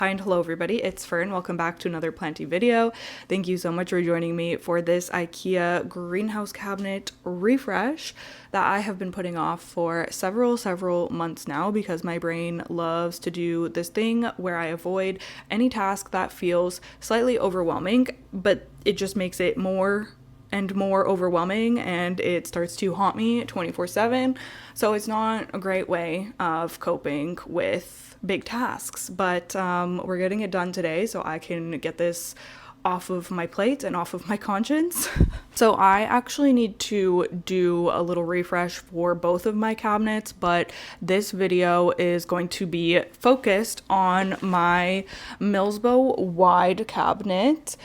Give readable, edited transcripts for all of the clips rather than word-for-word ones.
Hi and hello everybody, it's Fern. Welcome back to another Planty video. Thank you so much for joining me for this IKEA greenhouse cabinet refresh that I have been putting off for several months now because my brain loves to do this thing where I avoid any task that feels slightly overwhelming, but it just makes it more and more overwhelming and it starts to haunt me 24/7. So it's not a great way of coping with big tasks, but we're getting it done today so I can get this off of my plate and off of my conscience. So I actually need to do a little refresh for both of my cabinets, but this video is going to be focused on my milsbo wide cabinet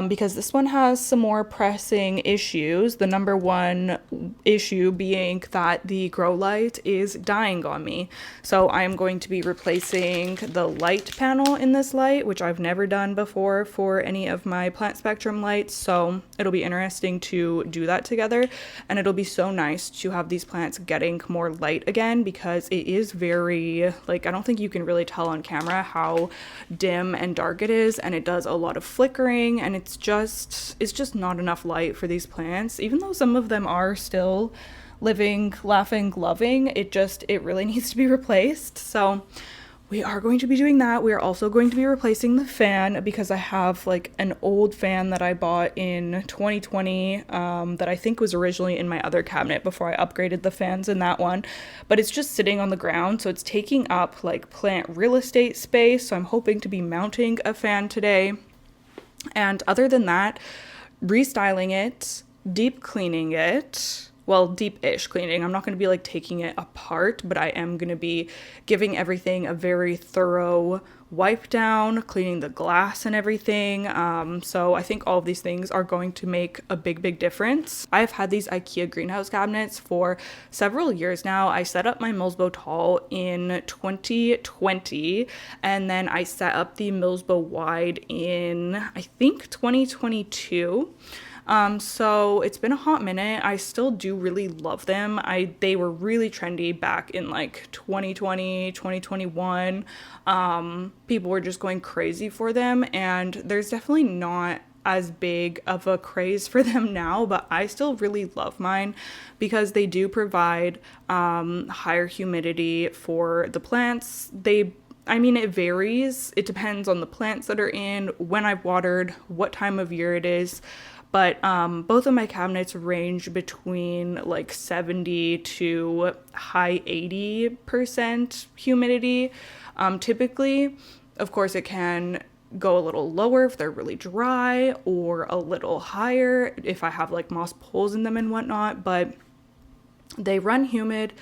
because this one has some more pressing issues. The number one issue being that the grow light is dying on me. So I am going to be replacing the light panel in this light, which I've never done before for any of my plant spectrum lights, so it'll be interesting to do that together, and it'll be so nice to have these plants getting more light again because it is very, like, I don't think you can really tell on camera how dim and dark it is, and it does a lot of flickering, and it's just not enough light for these plants. Even though some of them are still living, laughing, loving, it really needs to be replaced. So we are going to be doing that. We are also going to be replacing the fan because I have like an old fan that I bought in 2020 that I think was originally in my other cabinet before I upgraded the fans in that one. But it's just sitting on the ground, so it's taking up like plant real estate space. So I'm hoping to be mounting a fan today. And other than that, restyling it, deep cleaning it. Well, deep-ish cleaning. I'm not going to be like taking it apart, but I am going to be giving everything a very thorough wipe down, cleaning the glass and everything. So I think all of these things are going to make a big difference. I've had these IKEA greenhouse cabinets for several years now. I set up my milsbo tall in 2020, and then I set up the milsbo wide in, I think, 2022. So it's been a hot minute. I still do really love them. They were really trendy back in like 2020, 2021. People were just going crazy for them, and there's definitely not as big of a craze for them now, but I still really love mine because they do provide higher humidity for the plants. It varies. It depends on the plants that are in, when I've watered, what time of year it is. But both of my cabinets range between like 70 to high 80% humidity. Typically, of course, it can go a little lower if they're really dry, or a little higher if I have like moss poles in them and whatnot. But they run humid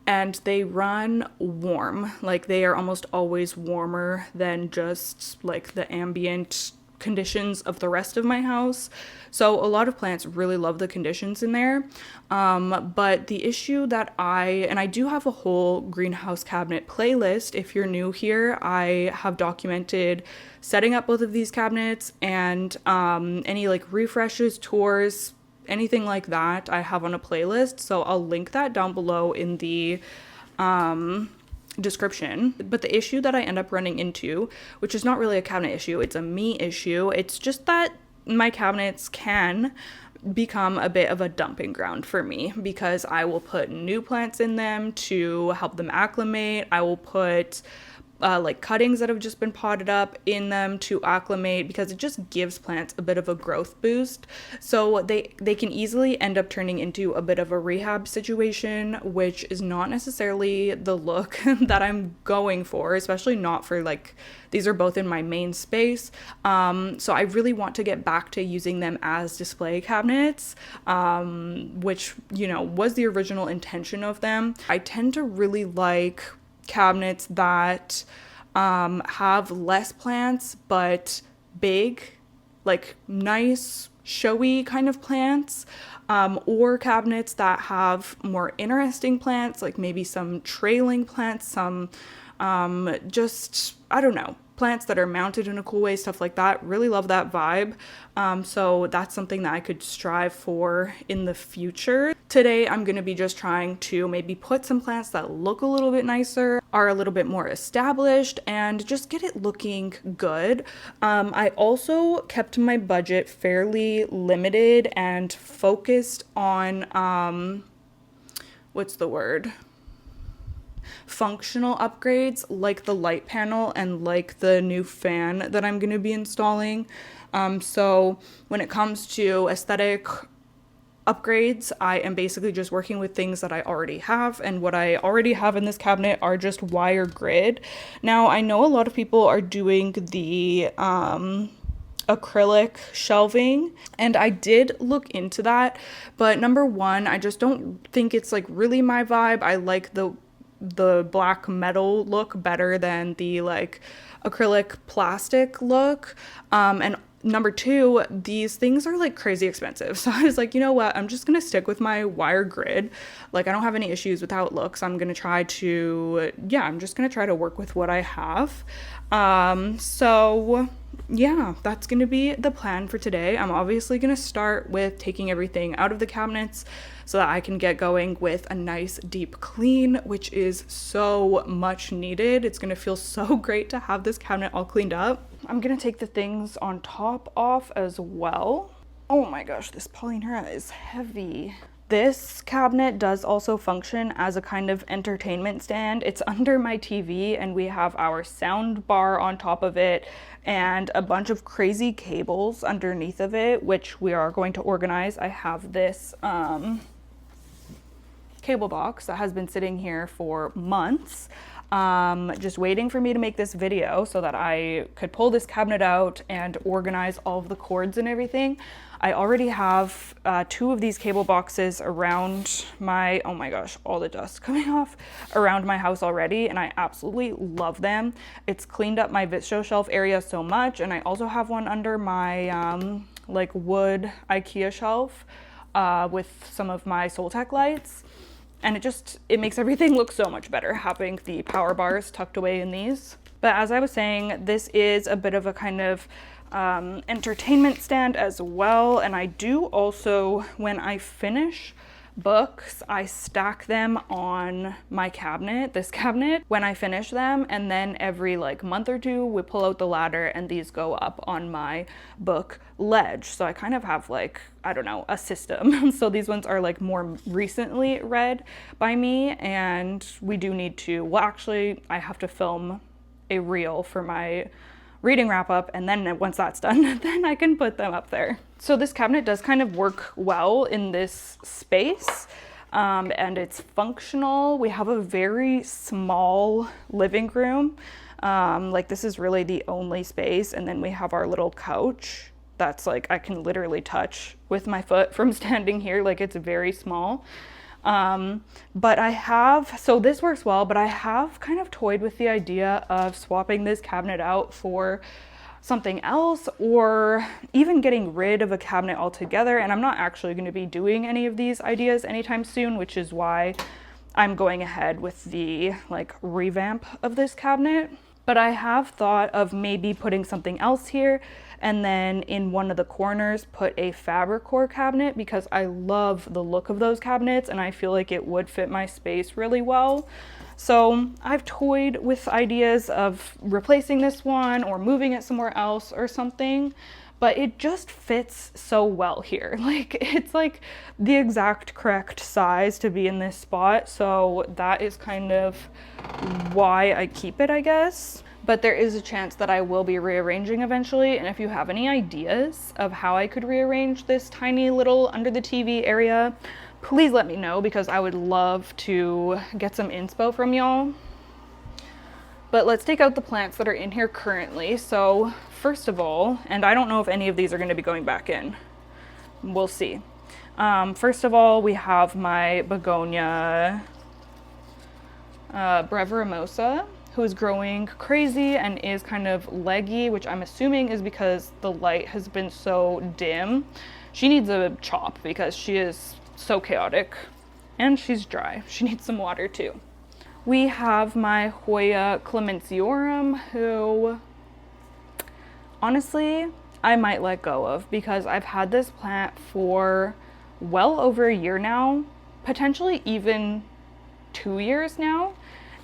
and they run warm. Like, they are almost always warmer than just like the ambient conditions of the rest of my house. So a lot of plants really love the conditions in there. But the issue that I do have a whole greenhouse cabinet playlist. If you're new here, I have documented setting up both of these cabinets and any like refreshes, tours, anything like that I have on a playlist. So I'll link that down below in the description. But the issue that I end up running into, which is not really a cabinet issue, it's a me issue. It's just that my cabinets can become a bit of a dumping ground for me because I will put new plants in them to help them acclimate. I will put like cuttings that have just been potted up in them to acclimate because it just gives plants a bit of a growth boost. So they can easily end up turning into a bit of a rehab situation, which is not necessarily the look that I'm going for, especially not for like, these are both in my main space. So I really want to get back to using them as display cabinets, which, you know, was the original intention of them. I tend to really like cabinets that have less plants but big, like nice showy kind of plants, or cabinets that have more interesting plants, like maybe some trailing plants, some just, I don't know, plants that are mounted in a cool way, stuff like that. Really love that vibe. So that's something that I could strive for in the future. Today, I'm going to be just trying to maybe put some plants that look a little bit nicer, are a little bit more established, and just get it looking good. I also kept my budget fairly limited and focused on, what's the word? Functional upgrades like the light panel and like the new fan that I'm going to be installing. So when it comes to aesthetic upgrades, I am basically just working with things that I already have, and what I already have in this cabinet are just wire grid. Now, I know a lot of people are doing the acrylic shelving, and I did look into that, but number one, I just don't think it's like really my vibe. I like the black metal look better than the like acrylic plastic look, and number two, these things are like crazy expensive. So I was like, you know what? I'm just going to stick with my wire grid. Like, I don't have any issues with how it looks. I'm just going to try to work with what I have. So yeah, that's going to be the plan for today. I'm obviously going to start with taking everything out of the cabinets so that I can get going with a nice deep clean, which is so much needed. It's going to feel so great to have this cabinet all cleaned up. I'm going to take the things on top off as well. Oh my gosh, this polyurethane is heavy. This cabinet does also function as a kind of entertainment stand. It's under my TV, and we have our sound bar on top of it and a bunch of crazy cables underneath of it, which we are going to organize. I have this cable box that has been sitting here for months, just waiting for me to make this video so that I could pull this cabinet out and organize all of the cords and everything. I already have 2 of these cable boxes around my, oh my gosh, all the dust coming off around my house already, and I absolutely love them. It's cleaned up my Vitso shelf area so much, and I also have one under my like wood IKEA shelf with some of my Soltech lights. And it makes everything look so much better having the power bars tucked away in these. But as I was saying, this is a bit of a kind of entertainment stand as well. And I do also, when I finish books, I stack them on my cabinet, this cabinet, when I finish them, and then every like month or two we pull out the ladder and these go up on my book ledge. So I kind of have like, I don't know, a system. So these ones are like more recently read by me, and we do need to, well actually I have to film a reel for my reading wrap up, and then once that's done, then I can put them up there. So this cabinet does kind of work well in this space, and it's functional. We have a very small living room. Like this is really the only space, and then we have our little couch that's like I can literally touch with my foot from standing here. Like it's very small. But so this works well, but I have kind of toyed with the idea of swapping this cabinet out for something else, or even getting rid of a cabinet altogether. And I'm not actually going to be doing any of these ideas anytime soon, which is why I'm going ahead with the like revamp of this cabinet. But I have thought of maybe putting something else here, and then in one of the corners put a fabric core cabinet, because I love the look of those cabinets and I feel like it would fit my space really well. So I've toyed with ideas of replacing this one or moving it somewhere else or something, but it just fits so well here. Like it's like the exact correct size to be in this spot. So that is kind of why I keep it, I guess. But there is a chance that I will be rearranging eventually. And if you have any ideas of how I could rearrange this tiny little under the TV area, please let me know, because I would love to get some inspo from y'all. But let's take out the plants that are in here currently. So first of all, and I don't know if any of these are going to be going back in. We'll see. First of all, we have my begonia breviremosa, who is growing crazy and is kind of leggy, which I'm assuming is because the light has been so dim. She needs a chop because she is so chaotic, and she's dry. She needs some water too. We have my Hoya clementiorum, who honestly I might let go of, because I've had this plant for well over a year now, potentially even 2 years now,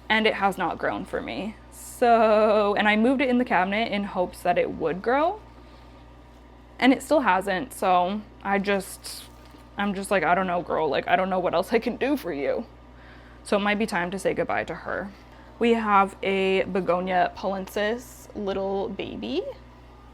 and it has not grown for me. So, and I moved it in the cabinet in hopes that it would grow, and it still hasn't. So I'm just like, I don't know, girl, like I don't know what else I can do for you. So it might be time to say goodbye to her. We have a begonia polensis little baby.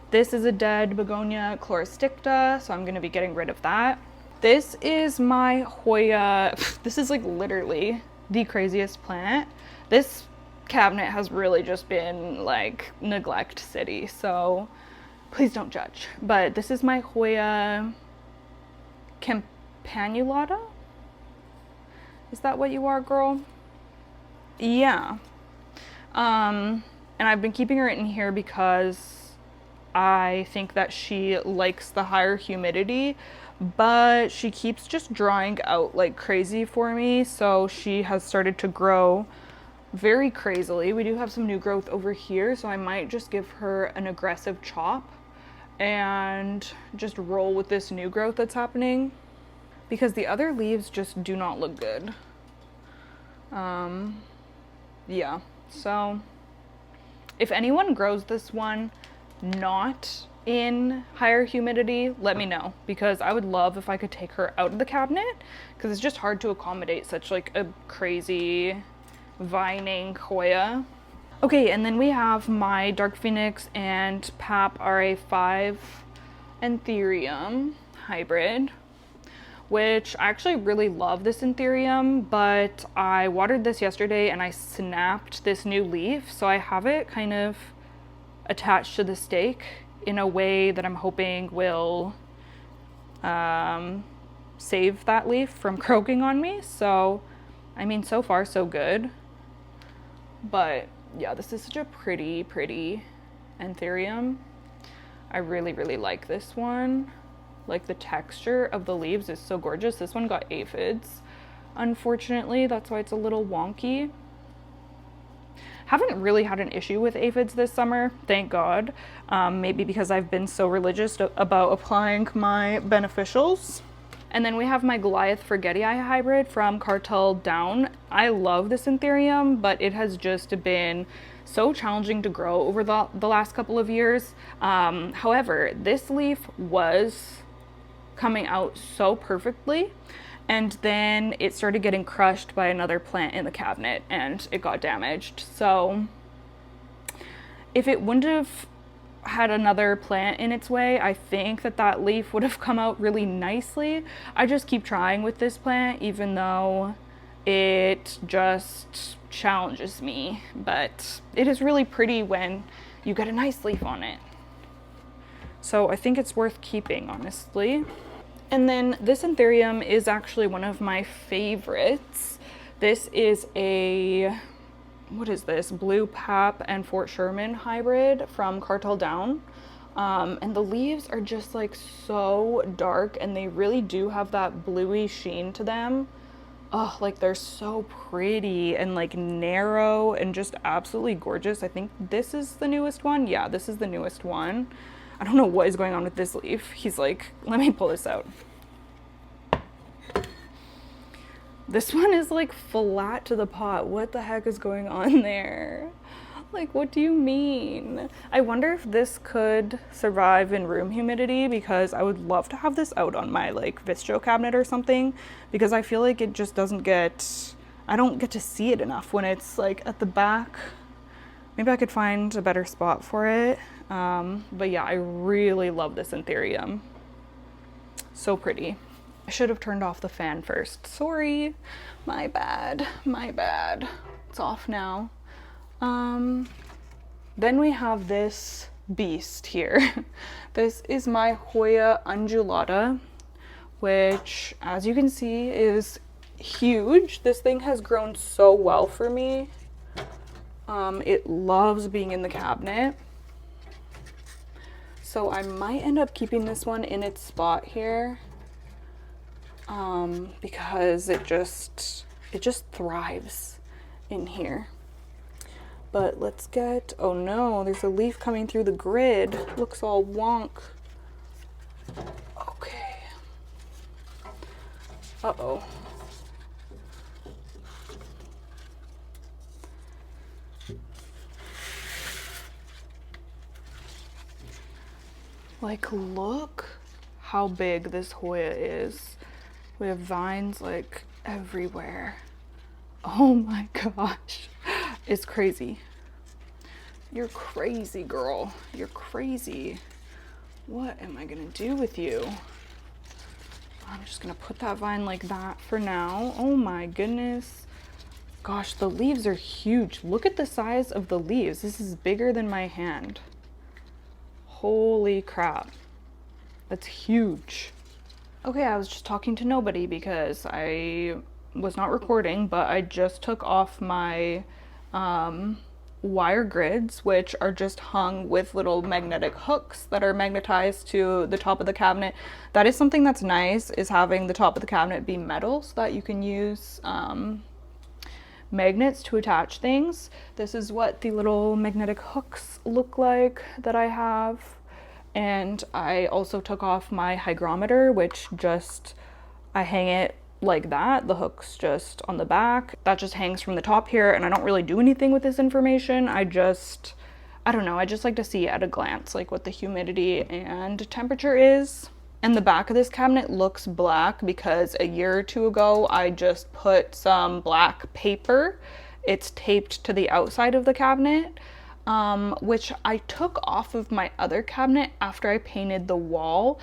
This is a dead begonia chloristicta, so I'm gonna be getting rid of that. This is my Hoya. This is like literally the craziest plant. This cabinet has really just been like neglect city, so please don't judge. But this is my Hoya campanulata. Is that what you are, girl? Yeah. And I've been keeping her in here because I think that she likes the higher humidity, but she keeps just drying out like crazy for me. So she has started to grow very crazily. We do have some new growth over here, so I might just give her an aggressive chop and just roll with this new growth that's happening, because the other leaves just do not look good. Yeah, so if anyone grows this one not in higher humidity, let me know, because I would love if I could take her out of the cabinet, because it's just hard to accommodate such like a crazy vining Hoya. Okay, and then we have my Dark Phoenix and Pap RA5 Anthurium hybrid, which I actually really love this Anthurium, but I watered this yesterday and I snapped this new leaf, so I have it kind of attached to the stake in a way that I'm hoping will save that leaf from croaking on me. So, I mean, so far so good. But yeah, this is such a pretty Anthurium. I really like this one. Like, the texture of the leaves is so gorgeous. This one got aphids, unfortunately. That's why it's a little wonky. Haven't really had an issue with aphids this summer, thank God. Maybe because I've been so religious about applying my beneficials. And then we have my Goliath Forgetii hybrid from Cartel Down. I love this Anthurium, but it has just been so challenging to grow over the last couple of years. However, this leaf was coming out so perfectly, and then it started getting crushed by another plant in the cabinet and it got damaged. So if it wouldn't have had another plant in its way, I think that leaf would have come out really nicely. I just keep trying with this plant, even though it just challenges me, but it is really pretty when you get a nice leaf on it. So I think it's worth keeping, honestly. And then this Anthurium is actually one of my favorites. This is a, what is this? Blue Pap and Fort Sherman hybrid from Cartel Down. And the leaves are just like so dark, and they really do have that bluey sheen to them. Oh, like they're so pretty and like narrow and just absolutely gorgeous. I think this is the newest one. Yeah, this is the newest one. I don't know what is going on with this leaf. He's like, let me pull this out. This one is like flat to the pot. What the heck is going on there? Like, what do you mean? I wonder if this could survive in room humidity, because I would love to have this out on my like Vistro cabinet or something, because I feel like it just doesn't get, I don't get to see it enough when it's like at the back. Maybe I could find a better spot for it. But yeah, I really love this Anthurium. So pretty. I should have turned off the fan first. Sorry, my bad. It's off now. Then we have this beast here. This is my Hoya undulata, which, as you can see, is huge. This thing has grown so well for me. It loves being in the cabinet. So I might end up keeping this one in its spot here, because it just thrives in here. But let's get, oh no, there's a leaf coming through the grid. Looks all wonk. Okay. Uh-oh. Like, look how big this Hoya is. We have vines like everywhere. Oh my gosh. It's crazy. You're crazy, girl. You're crazy. What am I gonna do with you? I'm just gonna put that vine like that for now. Oh my goodness. Gosh, the leaves are huge. Look at the size of the leaves. This is bigger than my hand. Holy crap. That's huge. Okay, I was just talking to nobody because I was not recording, but I just took off my wire grids, which are just hung with little magnetic hooks that are magnetized to the top of the cabinet. That is something that's nice, is having the top of the cabinet be metal so that you can use magnets to attach things. This is what the little magnetic hooks look like that I have. And I also took off my hygrometer, which just, I hang it like that. The hook's just on the back. That just hangs from the top here, and I don't really do anything with this information. I don't know, I just like to see at a glance like what the humidity and temperature is. And the back of this cabinet looks black because a year or two ago I just put some black paper. It's taped to the outside of the cabinet. Which I took off of my other cabinet after I painted the wall.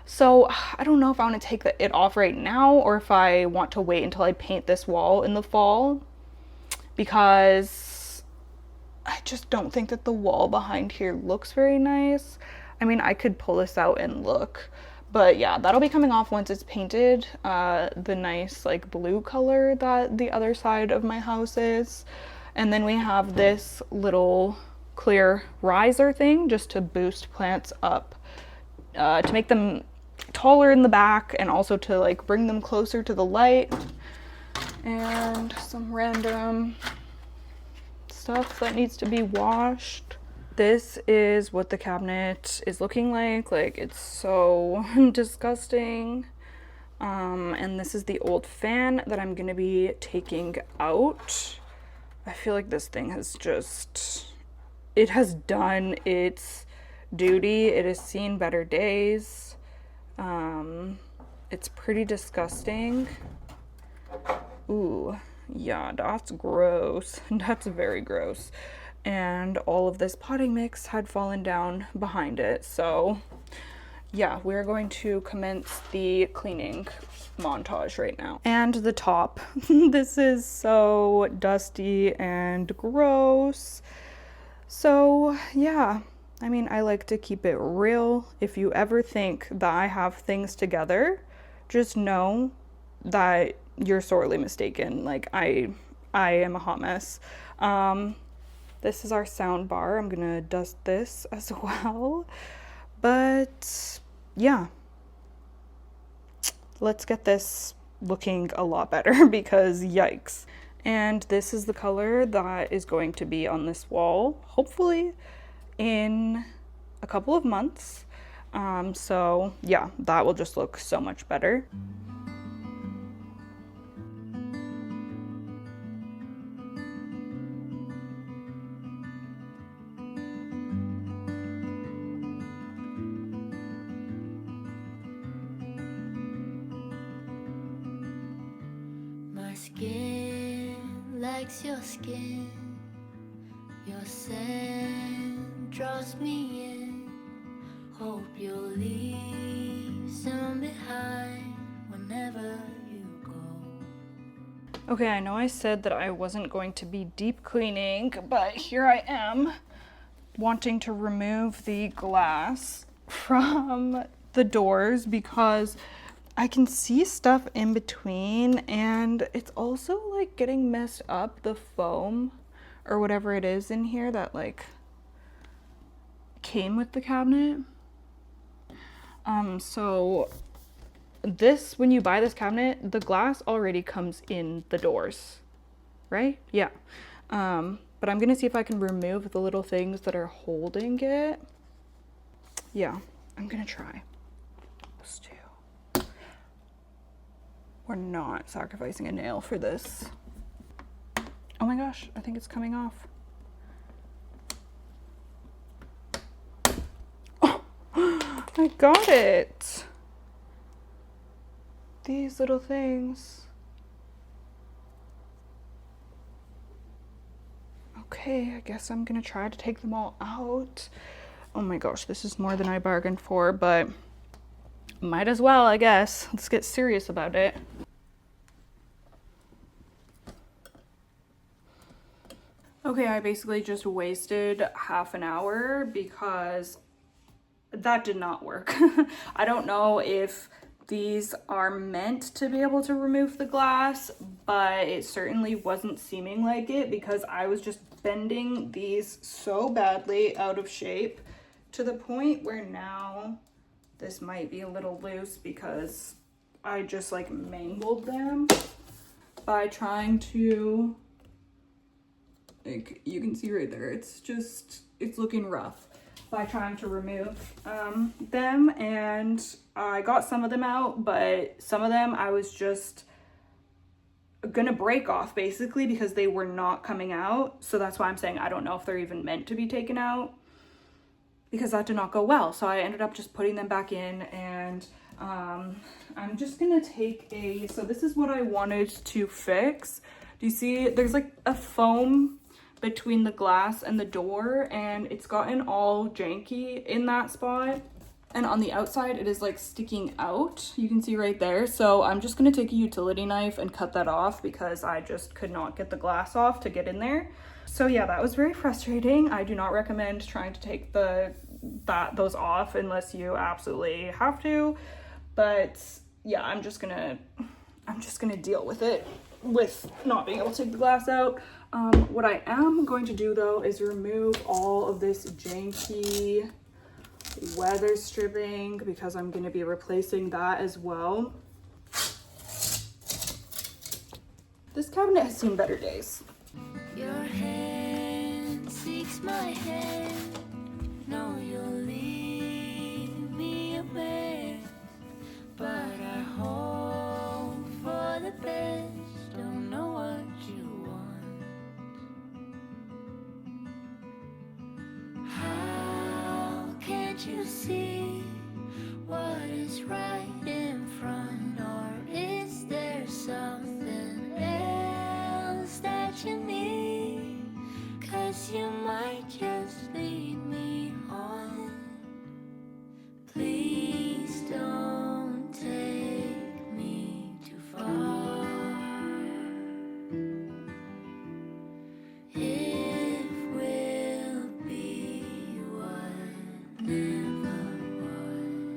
So I don't know if I want to take it off right now or if I want to wait until I paint this wall in the fall, because I just don't think that the wall behind here looks very nice. I mean, I could pull this out and look, but yeah, that'll be coming off once it's painted the nice like blue color that the other side of my house is. And then we have this little clear riser thing just to boost plants up, to make them taller in the back and also to like bring them closer to the light. And some random stuff that needs to be washed. This is what the cabinet is looking like. Like, it's so disgusting. And this is the old fan that I'm gonna be taking out. I feel like this thing has it has done its duty. It has seen better days. It's pretty disgusting. Ooh, yeah, that's gross. That's very gross. And all of this potting mix had fallen down behind it. So yeah, we're going to commence the cleaning montage right now. And the top. This is so dusty and gross. So yeah, I mean, I like to keep it real. If you ever think that I have things together, just know that you're sorely mistaken. Like, I am a hot mess. This is our sound bar. I'm gonna dust this as well. But yeah, let's get this looking a lot better because yikes. And this is the color that is going to be on this wall, hopefully in a couple of months. So yeah, that will just look so much better. Your skin, your scent draws me in. Hope you'll leave some behind whenever you go. Okay, I know I said that I wasn't going to be deep cleaning, but here I am wanting to remove the glass from the doors because I can see stuff in between, and it's also like getting messed up, the foam or whatever it is in here that like came with the cabinet. So this, when you buy this cabinet, the glass already comes in the doors, right? Yeah. But I'm gonna see if I can remove the little things that are holding it. Yeah, I'm gonna try. Let's do. We're not sacrificing a nail for this. Oh my gosh, I think it's coming off. Oh, I got it. These little things. Okay, I guess I'm gonna try to take them all out. Oh my gosh, this is more than I bargained for, but might as well, I guess. Let's get serious about it. Okay, I basically just wasted half an hour because that did not work. I don't know if these are meant to be able to remove the glass, but it certainly wasn't seeming like it because I was just bending these so badly out of shape to the point where now this might be a little loose because I just like mangled them by trying to, like you can see right there, it's looking rough by trying to remove them, and I got some of them out, but some of them I was just gonna break off basically because they were not coming out. So that's why I'm saying I don't know if they're even meant to be taken out because that did not go well. So I ended up just putting them back in, and I'm just gonna take so this is what I wanted to fix. Do you see there's like a foam between the glass and the door, and it's gotten all janky in that spot, and on the outside it is like sticking out, you can see right there. So I'm just going to take a utility knife and cut that off because I just could not get the glass off to get in there. So yeah, that was very frustrating. I do not recommend trying to take those off unless you absolutely have to, but yeah, I'm just gonna deal with it with not being able to take the glass out. What I am going to do though is remove all of this janky weather stripping because I'm going to be replacing that as well. This cabinet has seen better days. Your hand seeks my hand. No, you'll leave me a mess, but I hope for the best. Don't know what you want. How can't you see what is right in front? Or is there something else that you need? 'Cause you might just lead me on. Please don't take me too far. If we'll be what never was.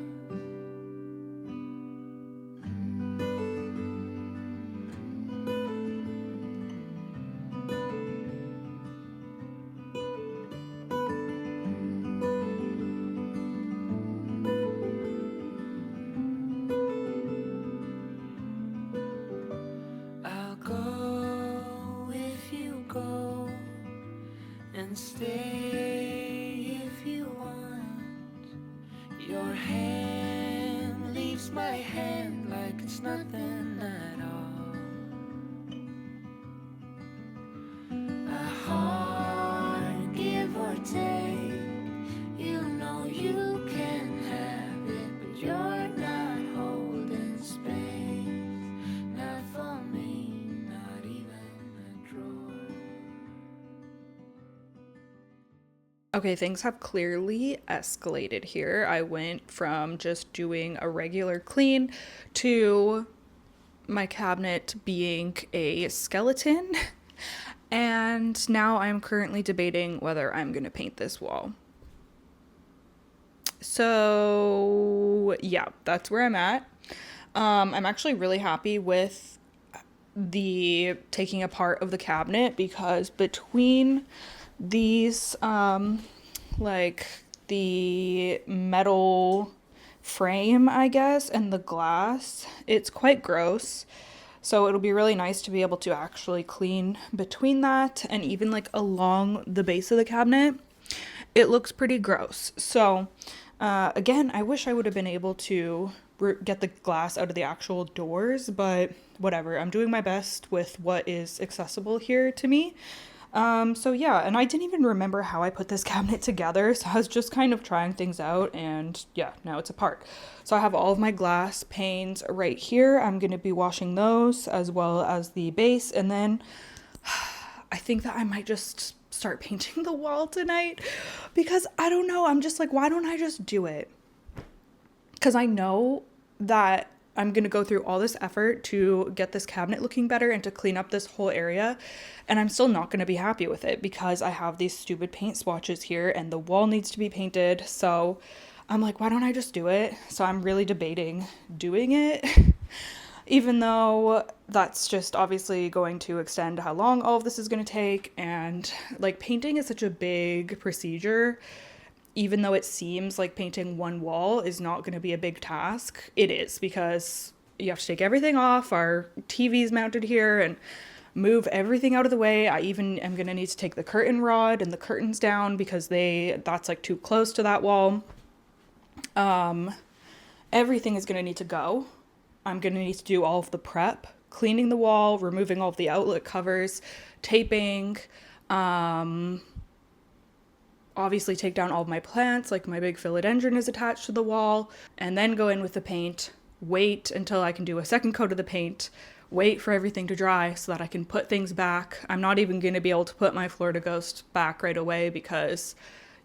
I'll go if you go, and stay if you want. Your hand leaves my hand like it's nothing at all. A heart, give or take, you know you can have it, but you're not holding space. Not for me, not even a drawer. Okay, things have clearly escalated here. I went from just doing a regular clean to my cabinet being a skeleton. And now I'm currently debating whether I'm going to paint this wall. So yeah, that's where I'm at. I'm actually really happy with the taking apart of the cabinet because between these like the metal frame, I guess, and the glass, it's quite gross. So it'll be really nice to be able to actually clean between that, and even like along the base of the cabinet. It looks pretty gross. So again, I wish I would have been able to get the glass out of the actual doors, but whatever. I'm doing my best with what is accessible here to me. So yeah, and I didn't even remember how I put this cabinet together, so I was just kind of trying things out, and yeah, now it's apart. So I have all of my glass panes right here. I'm going to be washing those as well as the base, and then I think that I might just start painting the wall tonight because I don't know, I'm just like, why don't I just do it? Because I know that I'm going to go through all this effort to get this cabinet looking better and to clean up this whole area. And I'm still not going to be happy with it because I have these stupid paint swatches here and the wall needs to be painted. So I'm like, why don't I just do it? So I'm really debating doing it, even though that's just obviously going to extend how long all of this is going to take. And like painting is such a big procedure. Even though it seems like painting one wall is not going to be a big task, it is, because you have to take everything off. Our TV's mounted here and move everything out of the way. I even am going to need to take the curtain rod and the curtains down because that's like too close to that wall. Everything is going to need to go. I'm going to need to do all of the prep, cleaning the wall, removing all of the outlet covers, taping, obviously take down all of my plants, like my big philodendron is attached to the wall, and then go in with the paint, wait until I can do a second coat of the paint, wait for everything to dry so that I can put things back. I'm not even going to be able to put my Florida Ghost back right away because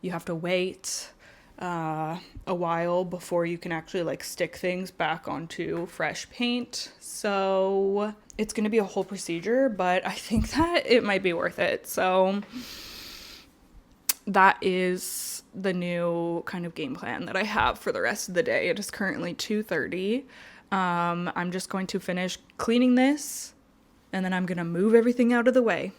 you have to wait a while before you can actually like stick things back onto fresh paint. So it's going to be a whole procedure, but I think that it might be worth it. So that is the new kind of game plan that I have for the rest of the day. It is currently 2:30. I'm just going to finish cleaning this, and then I'm going to move everything out of the way.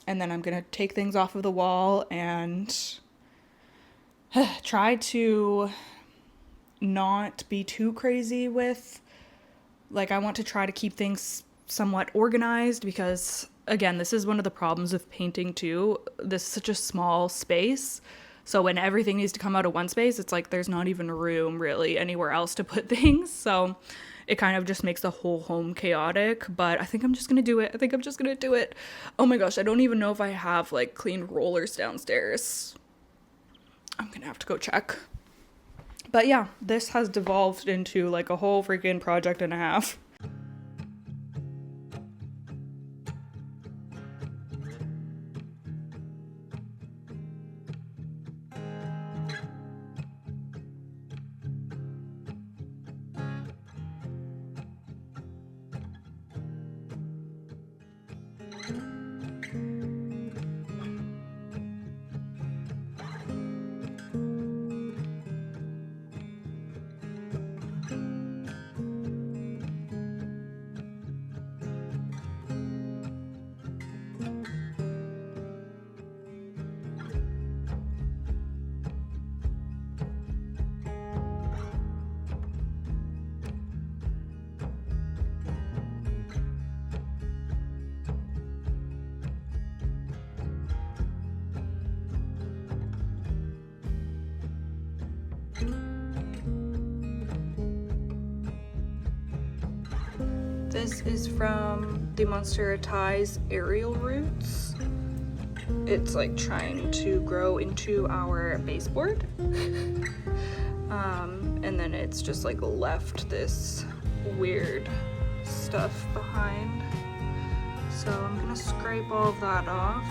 And then I'm going to take things off of the wall and try to not be too crazy with, like, I want to try to keep things somewhat organized because, again, this is one of the problems with painting too. This is such a small space. So when everything needs to come out of one space, it's like there's not even room really anywhere else to put things. So it kind of just makes the whole home chaotic. But I think I'm just going to do it. Oh my gosh, I don't even know if I have like clean rollers downstairs. I'm going to have to go check. But yeah, this has devolved into like a whole freaking project and a half. This is from the Monstera Ties aerial roots. It's like trying to grow into our baseboard. And then it's just like left this weird stuff behind. So I'm gonna scrape all of that off.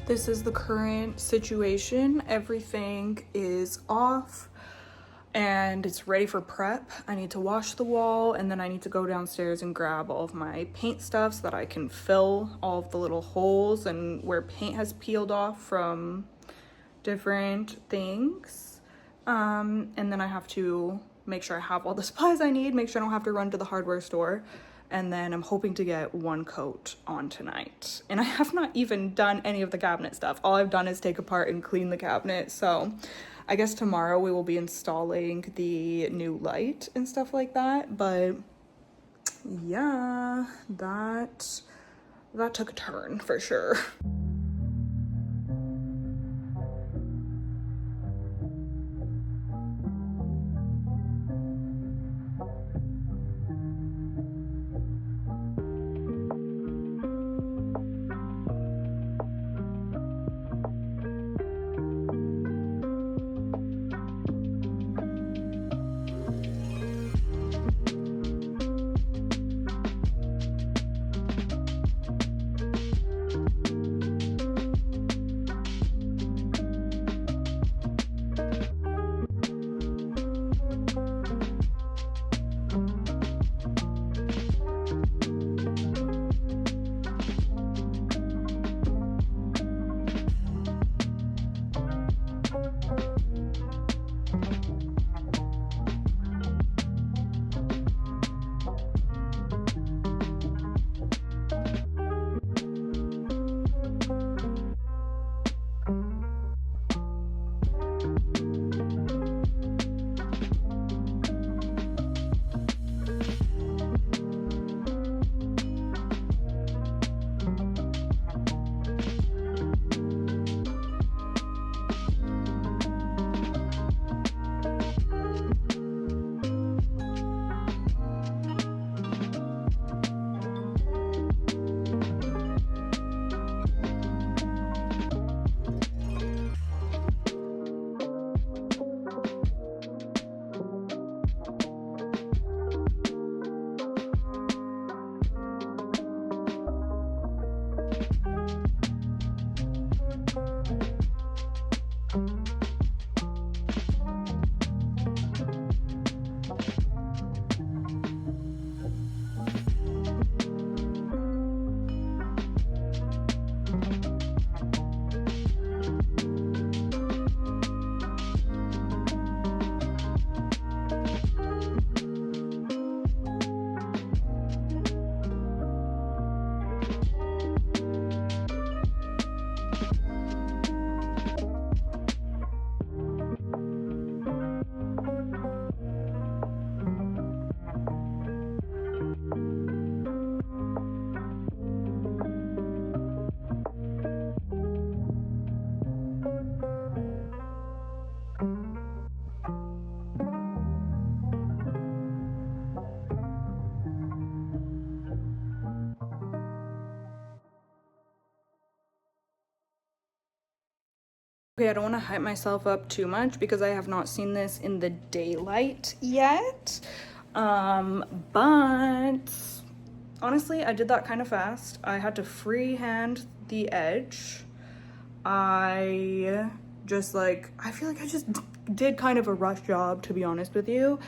This is the current situation. Everything is off and it's ready for prep. I need to wash the wall and then I need to go downstairs and grab all of my paint stuff so that I can fill all of the little holes and where paint has peeled off from different things. And then I have to make sure I have all the supplies I need, make sure I don't have to run to the hardware store. and then I'm hoping to get one coat on tonight. And I have not even done any of the cabinet stuff. All I've done is take apart and clean the cabinet. So I guess tomorrow we will be installing the new light and stuff like that. But yeah, that took a turn for sure. Okay, I don't want to hype myself up too much because I have not seen this in the daylight yet. But honestly, I did that kind of fast. I had to freehand the edge. I feel like I just did kind of a rush job, to be honest with you.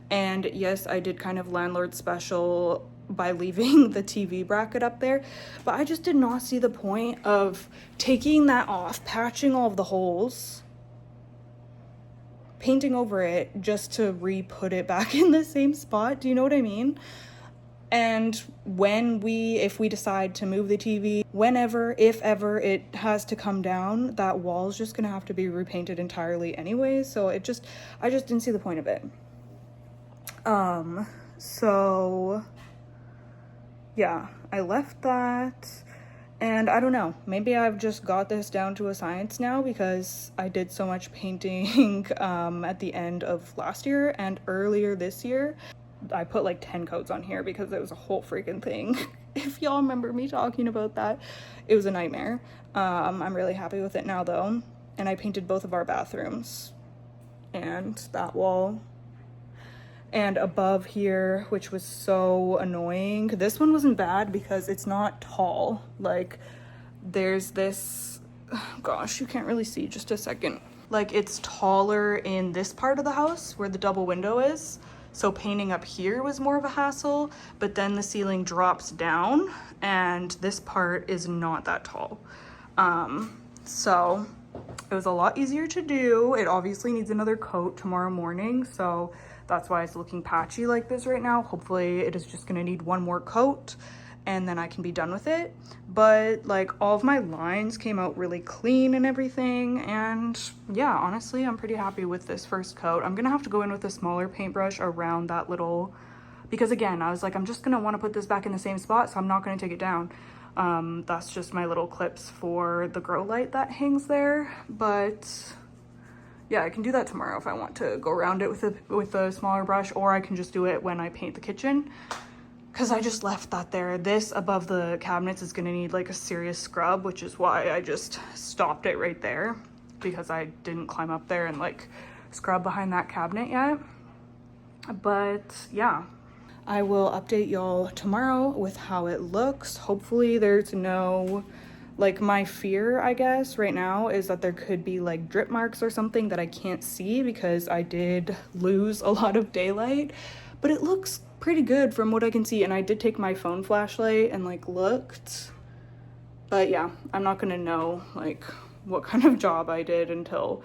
And yes, I did kind of landlord special by leaving the TV bracket up there, but I just did not see the point of taking that off, patching all of the holes, painting over it just to re-put it back in the same spot. Do you know what I mean? And if we decide to move the TV, whenever, if ever it has to come down, that wall's just gonna have to be repainted entirely anyway. So I just didn't see the point of it. So yeah, I left that, and I don't know, maybe I've just got this down to a science now because I did so much painting at the end of last year and earlier this year. I put like 10 coats on here because it was a whole freaking thing. If y'all remember me talking about that, it was a nightmare. I'm really happy with it now though, and I painted both of our bathrooms and that wall and above here, which was so annoying. This one wasn't bad because it's not tall. Like there's this, oh gosh, you can't really see, just a second. Like it's taller in this part of the house where the double window is. So painting up here was more of a hassle, but then the ceiling drops down and this part is not that tall. So it was a lot easier to do. It obviously needs another coat tomorrow morning, so That's why it's looking patchy like this right now. Hopefully it is just gonna need one more coat and then I can be done with it. But like all of my lines came out really clean and everything. And yeah, honestly, I'm pretty happy with this first coat. I'm gonna have to go in with a smaller paintbrush around that little, because again, I was like, I'm just gonna wanna put this back in the same spot, so I'm not gonna take it down. That's just my little clips for the grow light that hangs there. But yeah, I can do that tomorrow if I want to go around it with a smaller brush, or I can just do it when I paint the kitchen. Because I just left that there. This above the cabinets is gonna need like a serious scrub, which is why I just stopped it right there, because I didn't climb up there and like scrub behind that cabinet yet. But yeah, I will update y'all tomorrow with how it looks. Hopefully there's no, like, my fear, I guess, right now is that there could be like drip marks or something that I can't see because I did lose a lot of daylight, but it looks pretty good from what I can see. And I did take my phone flashlight and like looked, but yeah, I'm not gonna know like what kind of job I did until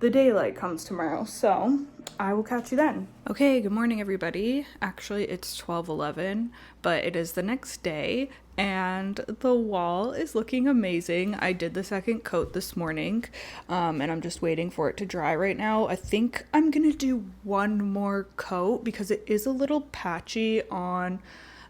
the daylight comes tomorrow. So I will catch you then. Okay, good morning everybody. Actually it's 12:11, but it is the next day and the wall is looking amazing. I did the second coat this morning, and I'm just waiting for it to dry right now. I think I'm gonna do one more coat because it is a little patchy on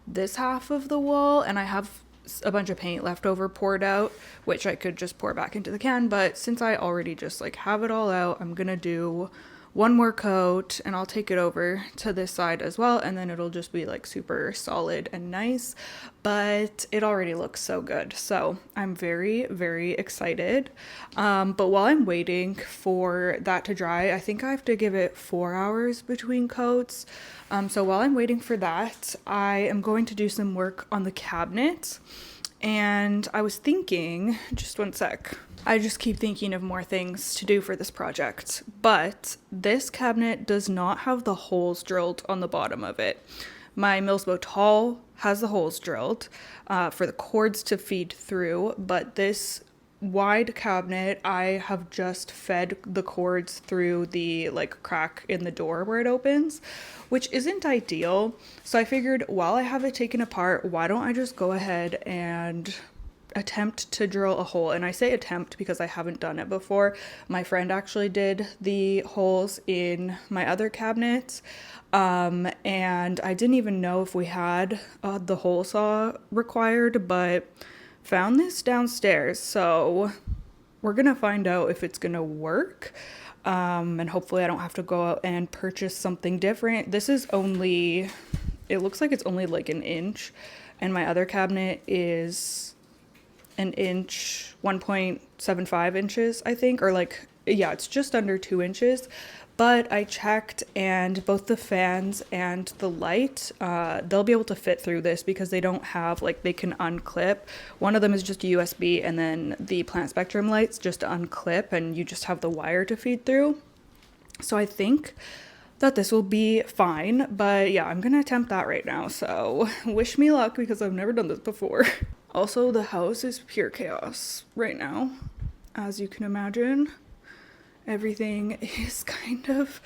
this half of the wall, and I have a bunch of paint left over poured out, which I could just pour back into the can, but since I already just like have it all out, I'm gonna do one more coat and I'll take it over to this side as well, and then it'll just be like super solid and nice. But it already looks so good, so I'm very, very excited. But while I'm waiting for that to dry, I think I have to give it 4 hours between coats. So while I'm waiting for that, I am going to do some work on the cabinet. And I was thinking, just one sec, I just keep thinking of more things to do for this project, but this cabinet does not have the holes drilled on the bottom of it. My milsbo tall has the holes drilled for the cords to feed through, but this wide cabinet, I have just fed the cords through the like crack in the door where it opens, which isn't ideal. So I figured while I have it taken apart, why don't I just go ahead and attempt to drill a hole. And I say attempt because I haven't done it before. My friend actually did the holes in my other cabinets, and I didn't even know if we had the hole saw required, but found this downstairs, so we're gonna find out if it's gonna work, and hopefully I don't have to go out and purchase something different. This is only, it looks like it's only like an inch, and my other cabinet is an inch, 1.75 inches, I think, or like, yeah, it's just under 2 inches. But I checked, and both the fans and the light, they'll be able to fit through this because they don't have, like, they can unclip. One of them is just a USB, and then the plant spectrum lights just unclip, and you just have the wire to feed through. So I think that this will be fine, but yeah, I'm gonna attempt that right now. So wish me luck because I've never done this before. Also, the house is pure chaos right now, as you can imagine. Everything is kind of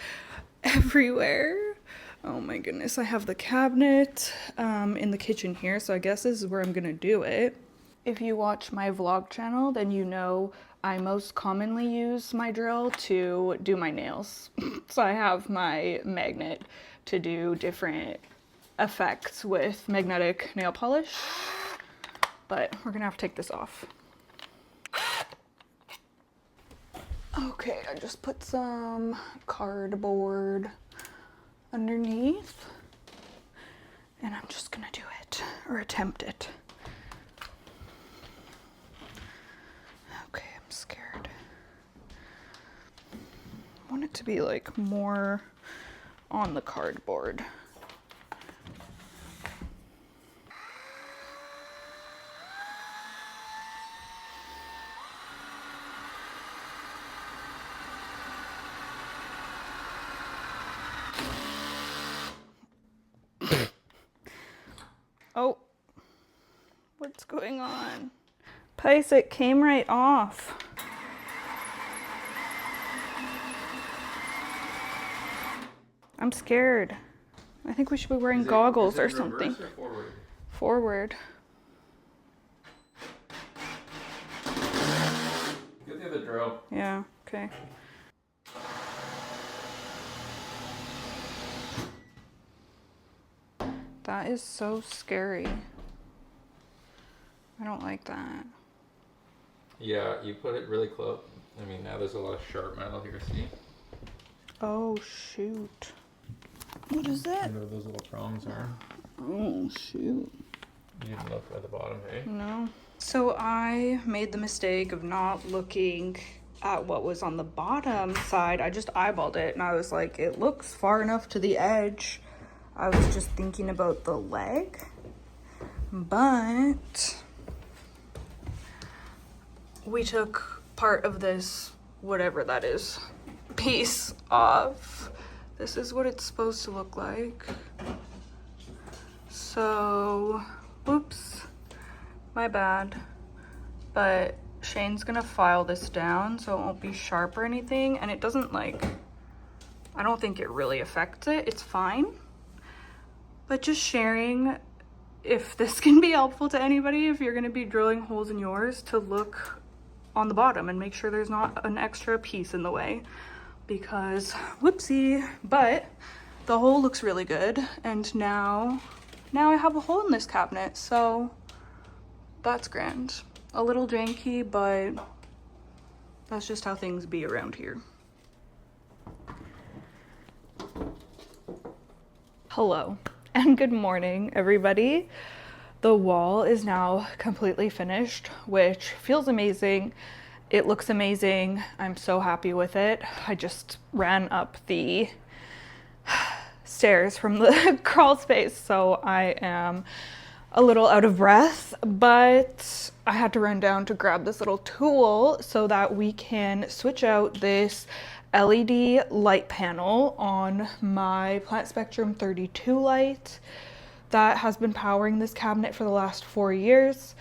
everywhere. Oh my goodness, I have the cabinet in the kitchen here, so I guess this is where I'm gonna do it. If you watch my vlog channel, then you know I most commonly use my drill to do my nails. So I have my magnet to do different effects with magnetic nail polish, but we're gonna have to take this off. Okay, I just put some cardboard underneath, and I'm just gonna do it, or attempt it. Okay, I'm scared. I want it to be like more on the cardboard. Oh, what's going on? Pice, it came right off. I'm scared. I think we should be wearing goggles or something. Reverse or forward? Forward. Get the other drill. Yeah, okay. That is so scary. I don't like that. Yeah, you put it really close. I mean, now there's a lot of sharp metal here, see? Oh, shoot. What is I that? know those little prongs are. Oh, shoot. You didn't look at the bottom, hey? No. So I made the mistake of not looking at what was on the bottom side. I just eyeballed it and I was like, it looks far enough to the edge. I was just thinking about the leg, but we took part of this, whatever that is, piece off. This is what it's supposed to look like. So, whoops, my bad. But Shane's gonna file this down so it won't be sharp or anything. And it doesn't like, I don't think it really affects it. It's fine. But just sharing, if this can be helpful to anybody, if you're gonna be drilling holes in yours, to look on the bottom and make sure there's not an extra piece in the way. Because, whoopsie, but the hole looks really good. And now I have a hole in this cabinet, so that's grand. A little janky, but that's just how things be around here. Hello and good morning, everybody. The wall is now completely finished, which feels amazing. It looks amazing. I'm so happy with it. I just ran up the stairs from the crawl space, so I am a little out of breath, but I had to run down to grab this little tool so that we can switch out this LED light panel on my Plant Spectrum 32 light that has been powering this cabinet for the last 4 years.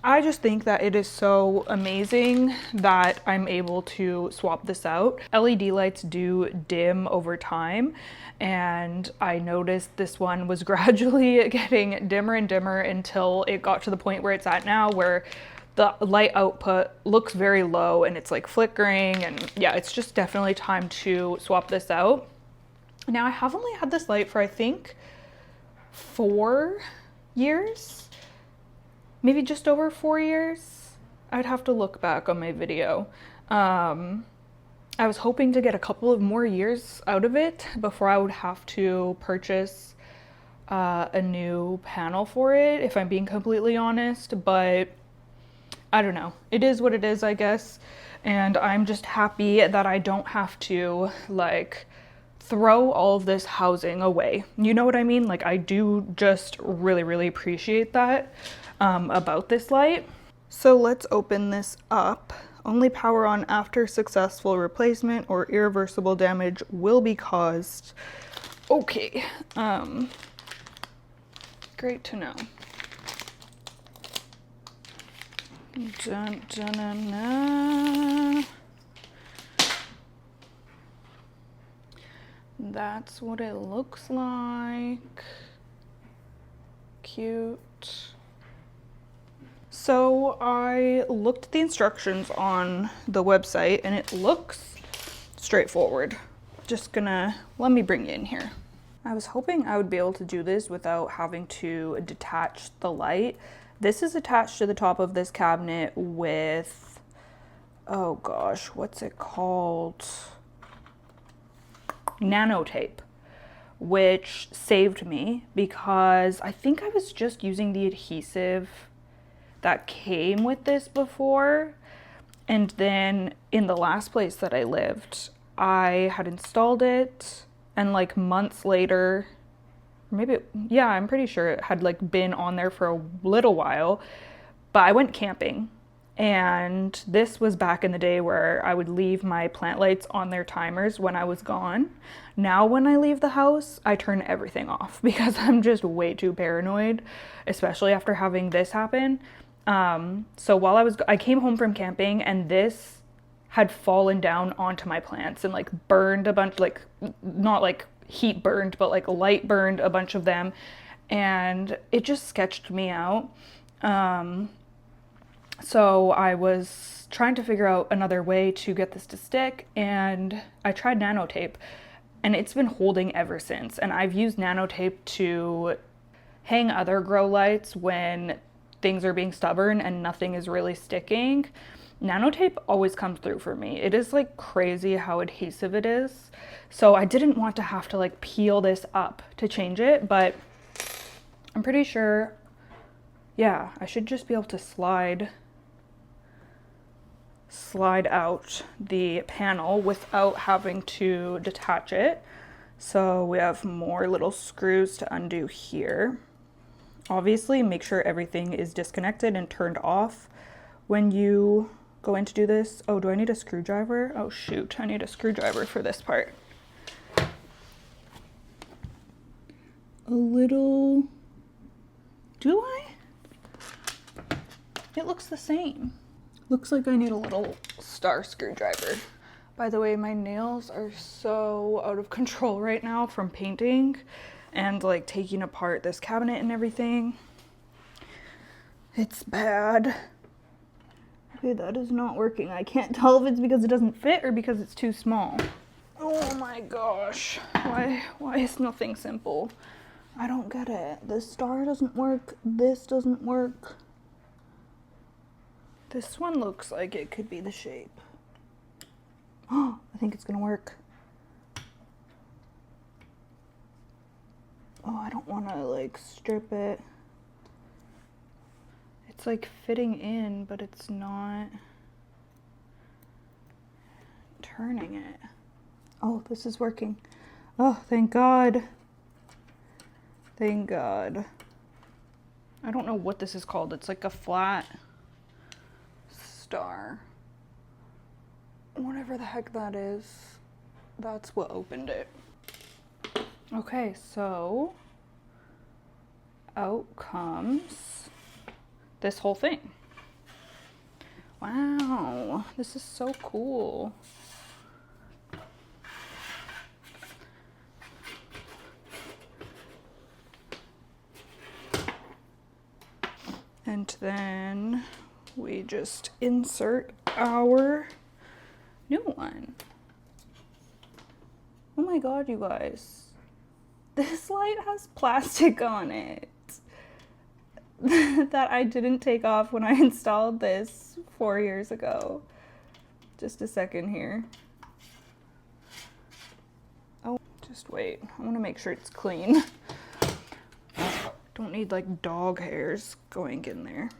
I just think that it is so amazing that I'm able to swap this out. LED lights do dim over time, and I noticed this one was gradually getting dimmer and dimmer until it got to the point where it's at now, where the light output looks very low and it's like flickering, and yeah, it's just definitely time to swap this out. Now I have only had this light for I think 4 years, maybe just over 4 years. I'd have to look back on my video. I was hoping to get a couple of more years out of it before I would have to purchase a new panel for it, if I'm being completely honest, but I don't know. It is what it is, I guess. And I'm just happy that I don't have to like throw all of this housing away. You know what I mean? Like, I do just really, really appreciate that about this light. So let's open this up. Only power on after successful replacement or irreversible damage will be caused. Okay, great to know. Dun, dun, dun, dun. That's what it looks like. Cute. So I looked at the instructions on the website and it looks straightforward. Just gonna, let me bring you in here. I was hoping I would be able to do this without having to detach the light. This is attached to the top of this cabinet with, oh gosh, what's it called? Nanotape, which saved me because I think I was just using the adhesive that came with this before. And then in the last place that I lived, I had installed it, and like months later, maybe, yeah, I'm pretty sure it had like been on there for a little while, but I went camping. And this was back in the day where I would leave my plant lights on their timers when I was gone. Now when I leave the house, I turn everything off because I'm just way too paranoid, especially after having this happen. So while I came home from camping and this had fallen down onto my plants and like burned a bunch, like not like heat burned, but like light burned a bunch of them. And it just sketched me out. So I was trying to figure out another way to get this to stick, and I tried nanotape, and it's been holding ever since. And I've used nanotape to hang other grow lights when things are being stubborn and nothing is really sticking. Nanotape always comes through for me. It is like crazy how adhesive it is. So I didn't want to have to like peel this up to change it, but I'm pretty sure, yeah, I should just be able to slide out the panel without having to detach it. So we have more little screws to undo here. Obviously, make sure everything is disconnected and turned off when you go in to do this. Oh, do I need a screwdriver? Oh shoot, I need a screwdriver for this part. A little, do I? It looks the same. Looks like I need a little star screwdriver. By the way, my nails are so out of control right now from painting and like taking apart this cabinet and everything. It's bad. Okay, that is not working. I can't tell if it's because it doesn't fit or because it's too small. Oh my gosh. Why is nothing simple? I don't get it. This star doesn't work. This doesn't work. This one looks like it could be the shape. Oh, I think it's gonna work. Oh, I don't wanna like strip it. It's like fitting in, but it's not turning it. Oh, this is working. Oh, thank God. Thank God. I don't know what this is called. It's like a flat star. Whatever the heck that is, that's what opened it. Okay, so out comes this whole thing. Wow, this is so cool. And then we just insert our new one. Oh my God, you guys. This light has plastic on it that I didn't take off when I installed this 4 years ago. Just a second here. Oh, just wait. I want to make sure it's clean. Don't need like dog hairs going in there.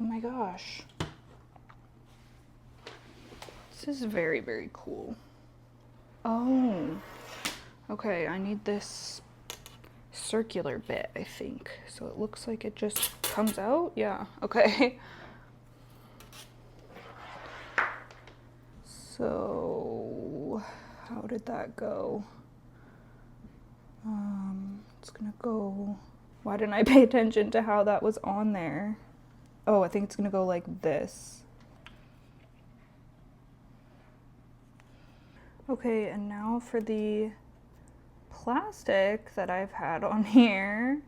Oh my gosh. This is very, very cool. Oh, okay, I need this circular bit, I think. So it looks like it just comes out. Yeah, okay. So how did that go? It's gonna go, why didn't I pay attention to how that was on there? Oh, I think it's gonna go like this. Okay, and now for the plastic that I've had on here.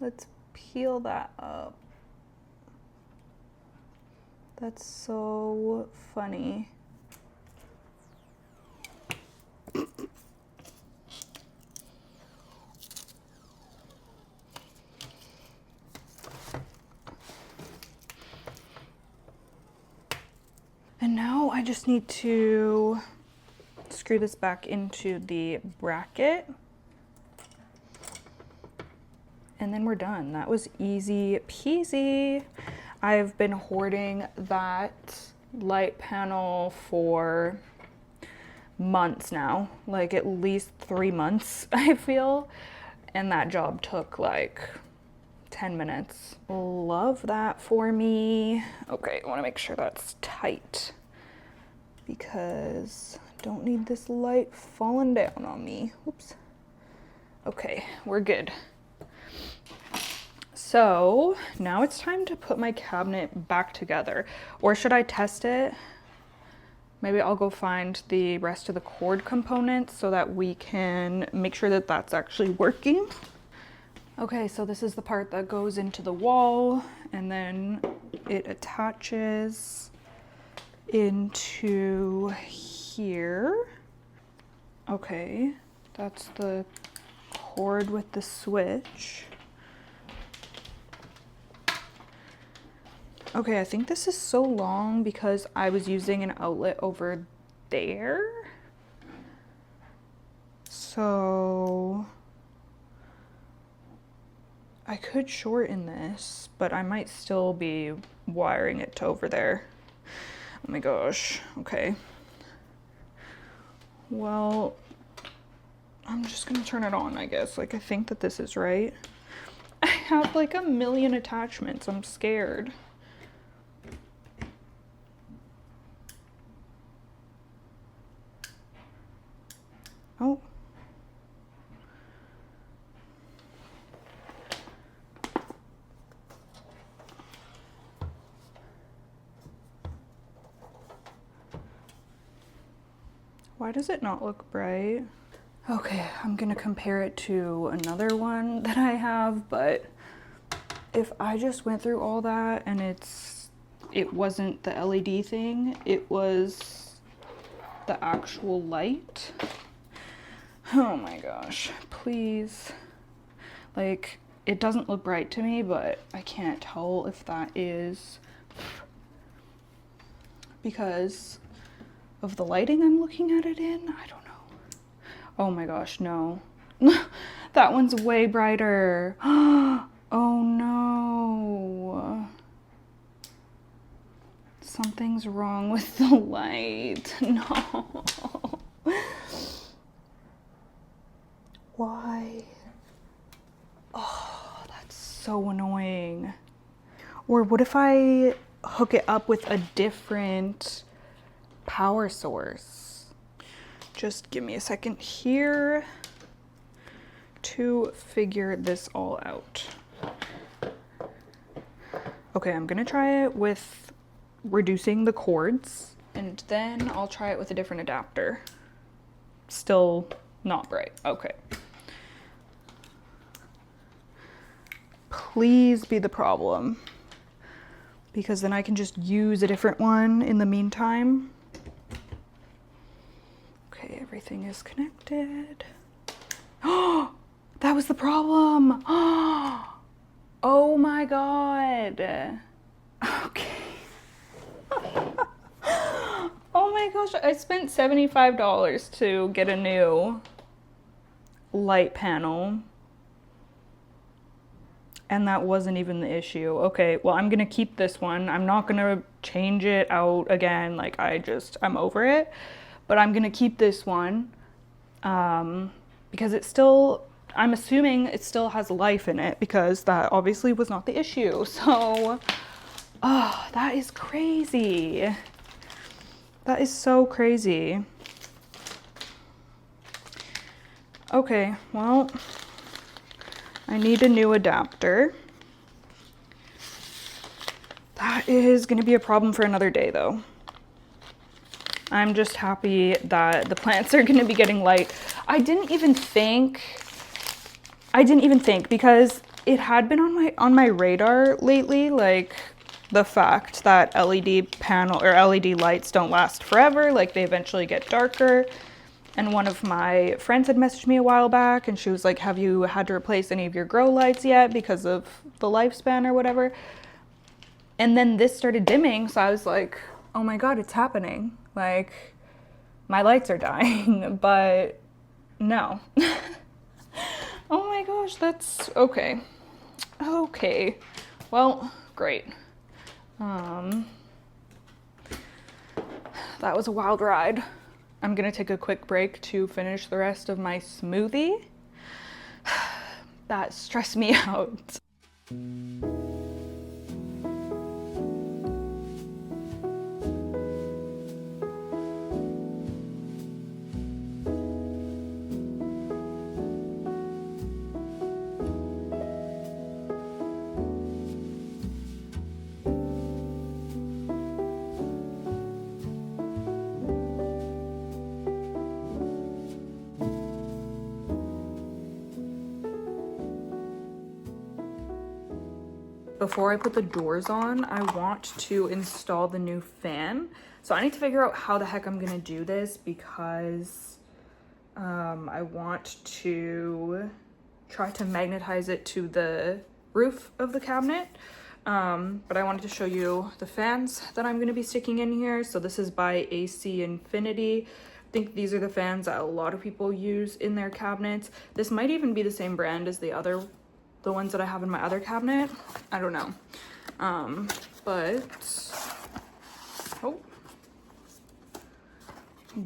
Let's peel that up. That's so funny. And now I just need to screw this back into the bracket. And then we're done. That was easy peasy. I've been hoarding that light panel for months now, like at least 3 months, I feel. And that job took like 10 minutes. Love that for me. Okay, I want to make sure that's tight because Don't need this light falling down on me. Oops. Okay, we're good. So now it's time to put my cabinet back together. Or should I test it? Maybe I'll go find the rest of the cord components so that we can make sure that that's actually working. Okay, so this is the part that goes into the wall and then it attaches into here. Okay, that's the cord with the switch. Okay, I think this is so long because I was using an outlet over there. So I could shorten this, but I might still be wiring it to over there. Oh my gosh, okay. Well, I'm just gonna turn it on, I guess. Like, I think that this is right. I have like a million attachments, I'm scared. Oh. Why does it not look bright? Okay, I'm gonna compare it to another one that I have, but if I just went through all that and it wasn't the LED thing, it was the actual light. Oh my gosh, please. Like, it doesn't look bright to me, but I can't tell if that is because of the lighting I'm looking at it in. I don't know. Oh my gosh, no. That one's way brighter. Oh no. Something's wrong with the light. No. Why? Oh, that's so annoying. Or what if I hook it up with a different power source? Just give me a second here to figure this all out. Okay, I'm gonna try it with reducing the cords, and then I'll try it with a different adapter. Still not bright. Okay. Please be the problem, because then I can just use a different one in the meantime. Okay, everything is connected. Oh, that was the problem. Oh my God. Okay. Oh my gosh, I spent $75 to get a new light panel. And that wasn't even the issue. Okay, well, I'm gonna keep this one. I'm not gonna change it out again. Like, I'm over it. But I'm gonna keep this one because it's still, I'm assuming it still has life in it, because that obviously was not the issue. So, oh, that is crazy. That is so crazy. Okay, well, I need a new adapter. That is gonna be a problem for another day though. I'm just happy that the plants are gonna be getting light. I didn't even think because it had been on my radar lately, like the fact that LED panel or LED lights don't last forever, like they eventually get darker. And one of my friends had messaged me a while back and she was like, have you had to replace any of your grow lights yet because of the lifespan or whatever? And then this started dimming, so I was like, oh my God, it's happening. Like, my lights are dying, but no. Oh my gosh, that's okay. Okay, well, great. That was a wild ride. I'm gonna take a quick break to finish the rest of my smoothie. That stressed me out. before I put the doors on, I want to install the new fan. So I need to figure out how the heck I'm gonna do this because I want to try to magnetize it to the roof of the cabinet. But I wanted to show you the fans that I'm gonna be sticking in here. So this is by AC Infinity. I think these are the fans that a lot of people use in their cabinets. This might even be the same brand as the ones that I have in my other cabinet. I don't know. Oh,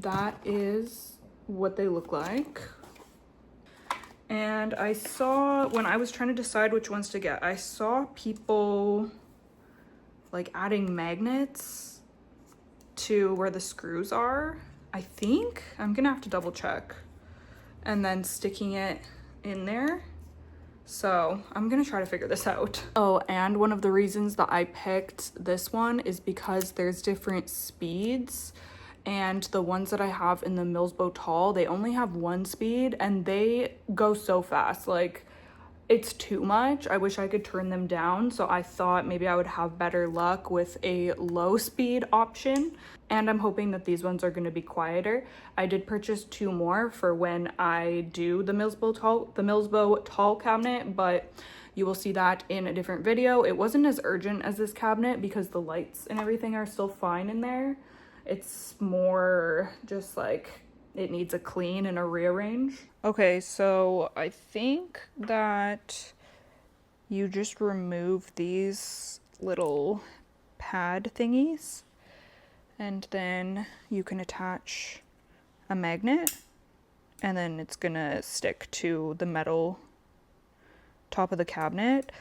that is what they look like. And I saw, when I was trying to decide which ones to get, I saw people like adding magnets to where the screws are, I think. I'm gonna have to double check. And then sticking it in there. So I'm gonna try to figure this out. Oh, and one of the reasons that I picked this one is because there's different speeds. And the ones that I have in the Milsbo Tall, they only have 1 speed and they go so fast. Like, it's too much. I wish I could turn them down. So I thought maybe I would have better luck with a low speed option. And I'm hoping that these ones are going to be quieter. I did purchase 2 more for when I do the Milsbo Tall cabinet, but you will see that in a different video. It wasn't as urgent as this cabinet because the lights and everything are still fine in there. It's more just like it needs a clean and a rearrange. Okay, so I think that you just remove these little pad thingies and then you can attach a magnet and then it's gonna stick to the metal top of the cabinet.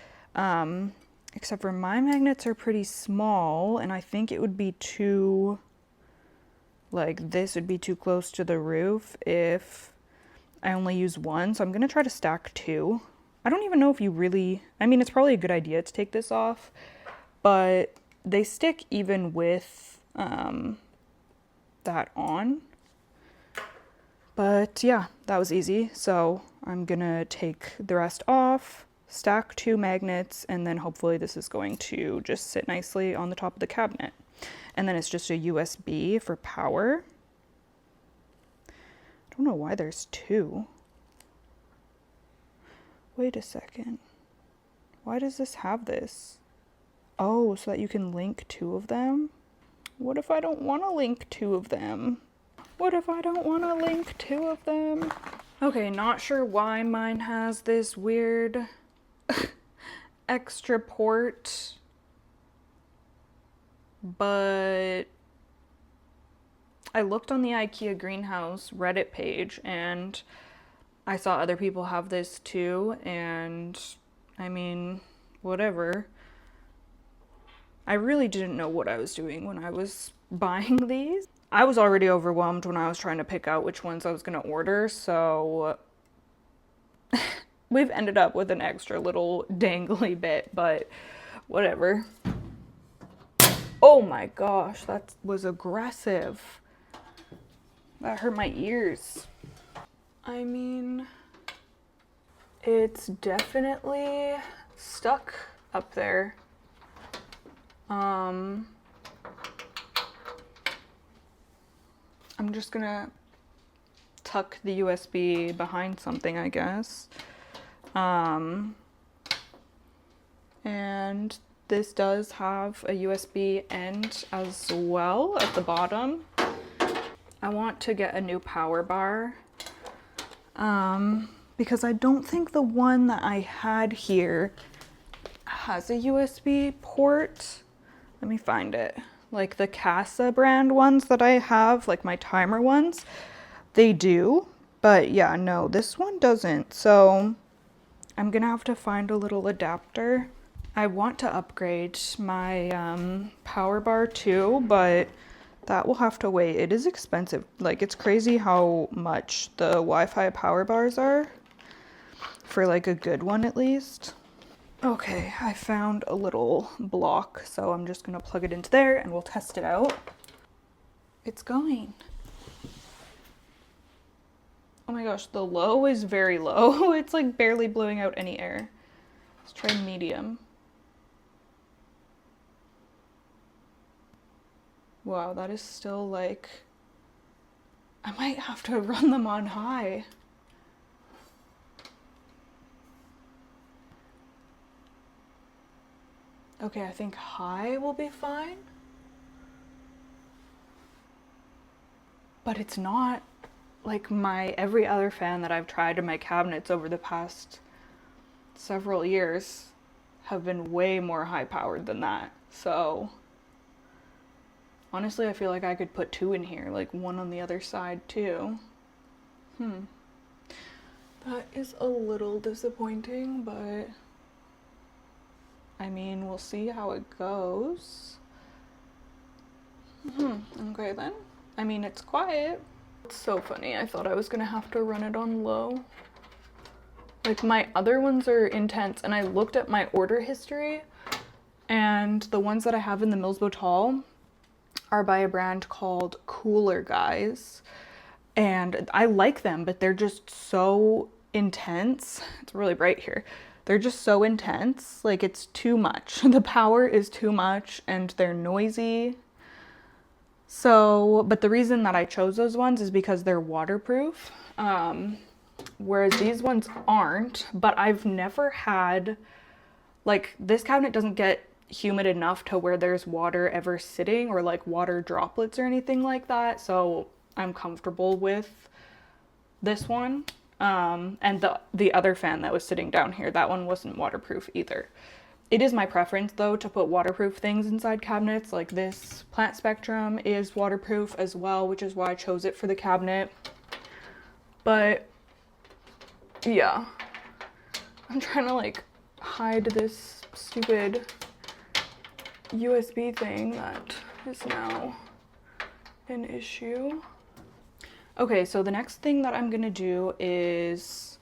Except for my magnets are pretty small and I think it would be too, like this would be too close to the roof if I only use 1. So I'm gonna try to stack 2. I don't even know if you really, I mean, it's probably a good idea to take this off, but they stick even with that on. But yeah, that was easy. So I'm gonna take the rest off, stack 2 magnets, and then hopefully this is going to just sit nicely on the top of the cabinet. And then it's just a USB for power. I don't know why there's 2. Wait a second. Why does this have this? Oh, so that you can link 2 of them? What if I don't want to link 2 of them? What if I don't want to link 2 of them? Okay, not sure why mine has this weird extra port, but I looked on the IKEA greenhouse Reddit page and I saw other people have this too, and I mean, whatever. I really didn't know what I was doing when I was buying these. I was already overwhelmed when I was trying to pick out which ones I was gonna order, so we've ended up with an extra little dangly bit, but whatever. Oh my gosh, that was aggressive. That hurt my ears. I mean, it's definitely stuck up there. I'm just gonna tuck the USB behind something, I guess. And this does have a USB end as well at the bottom. I want to get a new power bar because I don't think the one that I had here has a USB port. Let me find it. Like the Casa brand ones that I have, like my timer ones, they do. But yeah, no, this one doesn't. So I'm gonna have to find a little adapter. I want to upgrade my power bar too, but that will have to wait. It is expensive. Like, it's crazy how much the Wi-Fi power bars are for like a good one at least. Okay, I found a little block, so I'm just gonna plug it into there and we'll test it out. It's going. Oh my gosh, the low is very low. It's like barely blowing out any air. Let's try medium. Wow, that is still like, I might have to run them on high. Okay, I think high will be fine. But it's not like my every other fan that I've tried in my cabinets over the past several years have been way more high powered than that. So honestly, I feel like I could put two in here, like one on the other side too. That is a little disappointing, but I mean, we'll see how it goes. Okay then. I mean, it's quiet. It's so funny. I thought I was gonna have to run it on low. Like, my other ones are intense, and I looked at my order history, and the ones that I have in the milsbo tall are by a brand called Cooler Guys. And I like them, but they're just so intense. It's really bright here. They're just so intense. Like, it's too much. The power is too much, and they're noisy. So, but the reason that I chose those ones is because they're waterproof. Whereas these ones aren't, but I've never had, like, this cabinet doesn't get humid enough to where there's water ever sitting or like water droplets or anything like that. So I'm comfortable with this one. And the other fan that was sitting down here, that one wasn't waterproof either. It is my preference though to put waterproof things inside cabinets. Like this Plant Spectrum is waterproof as well, which is why I chose it for the cabinet. But yeah, I'm trying to like hide this stupid USB thing that is now an issue. Okay, so the next thing that I'm gonna do is,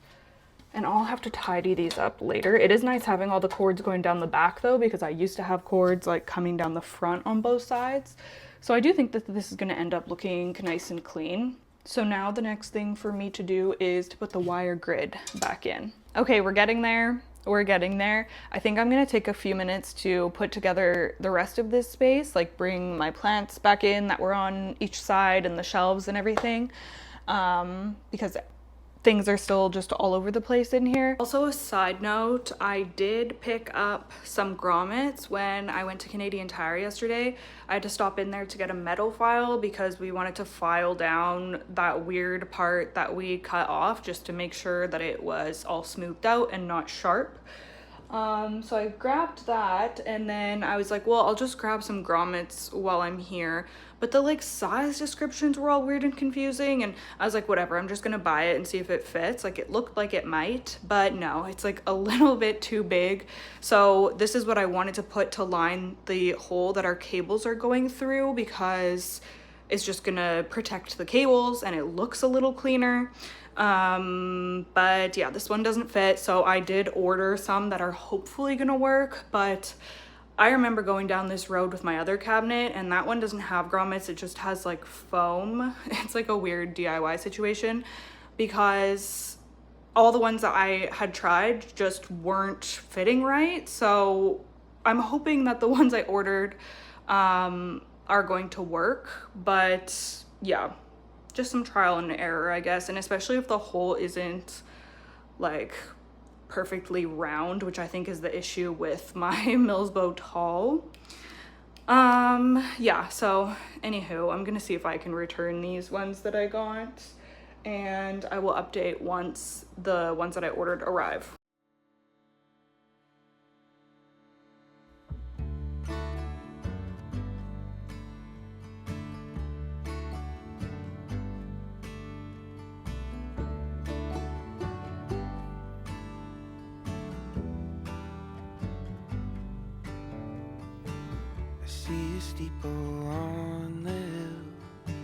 and I'll have to tidy these up later. It is nice having all the cords going down the back though, because I used to have cords like coming down the front on both sides. So I do think that this is gonna end up looking nice and clean. So now the next thing for me to do is to put the wire grid back in. Okay, we're getting there. I think I'm gonna take a few minutes to put together the rest of this space, like bring my plants back in that were on each side and the shelves and everything, because things are still just all over the place in here. Also, a side note, I did pick up some grommets when I went to Canadian Tire yesterday. I had to stop in there to get a metal file because we wanted to file down that weird part that we cut off just to make sure that it was all smoothed out and not sharp. So I grabbed that, and then I was like, well, I'll just grab some grommets while I'm here. But the like size descriptions were all weird and confusing, and I was like, whatever, I'm just gonna buy it and see if it fits. Like, it looked like it might, but no, it's like a little bit too big. So this is what I wanted to put to line the hole that our cables are going through, because it's just gonna protect the cables and it looks a little cleaner. But yeah, this one doesn't fit, so I did order some that are hopefully gonna work. But I remember going down this road with my other cabinet, and that one doesn't have grommets, it just has like foam. It's like a weird DIY situation, because all the ones that I had tried just weren't fitting right. So I'm hoping that the ones I ordered are going to work. But yeah, just some trial and error, I guess. And especially if the hole isn't like perfectly round, which I think is the issue with my milsbo tall. Yeah, so anywho, I'm gonna see if I can return these ones that I got, and I will update once the ones that I ordered arrive. See a steeple on the hill.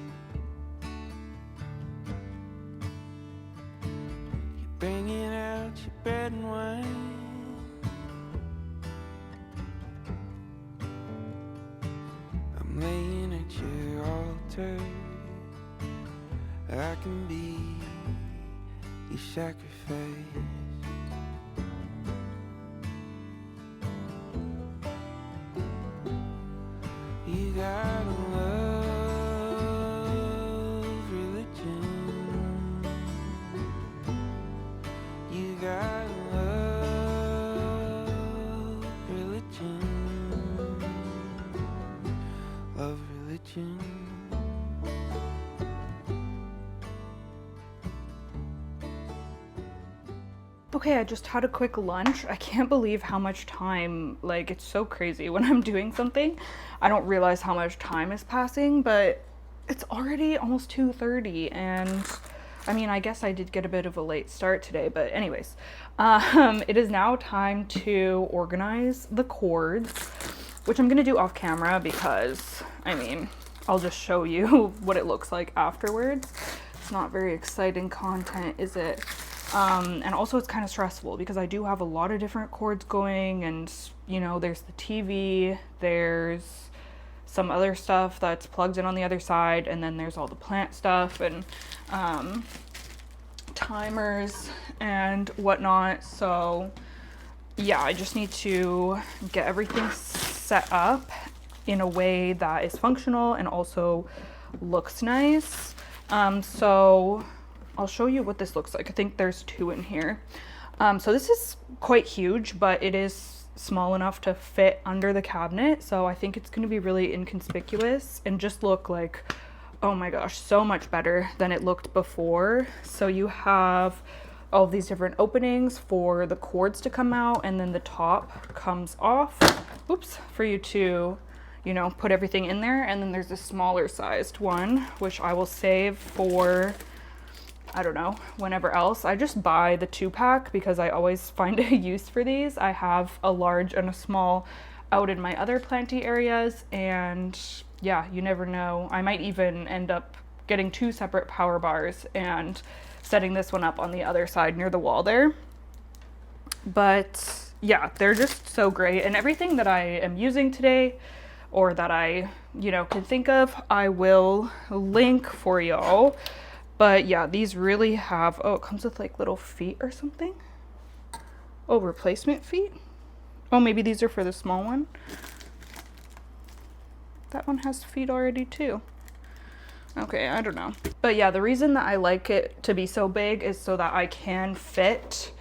You're bringing out your bread and wine. I'm laying at your altar. I can be your sacrifice. You gotta love Okay, I just had a quick lunch. I can't believe how much time, like, it's so crazy when I'm doing something. I don't realize how much time is passing, but it's already almost 2:30, and I mean, I guess I did get a bit of a late start today, but anyways, it is now time to organize the cords, which I'm gonna do off camera because, I mean, I'll just show you what it looks like afterwards. It's not very exciting content, is it? And also it's kind of stressful because I do have a lot of different cords going, and you know, there's the TV, there's some other stuff that's plugged in on the other side, and then there's all the plant stuff and timers and whatnot. So yeah, I just need to get everything set up in a way that is functional and also looks nice. So I'll show you what this looks like. I think there's two in here. So this is quite huge, but it is small enough to fit under the cabinet. So I think it's going to be really inconspicuous and just look like, oh my gosh, so much better than it looked before. So you have all these different openings for the cords to come out, and then the top comes off, oops, for you to, you know, put everything in there. And then there's a smaller sized one, which I will save for, I don't know, whenever else. I just buy the 2-pack because I always find a use for these. I have a large and a small out in my other planty areas, and yeah, you never know. I might even end up getting 2 separate power bars and setting this one up on the other side near the wall there. But yeah, they're just so great, and everything that I am using today, or that I, you know, can think of, I will link for y'all. But yeah, these really have, oh, it comes with like little feet or something. Oh, replacement feet. Oh, maybe these are for the small one. That one has feet already too. Okay, I don't know. But yeah, the reason that I like it to be so big is so that I can fit,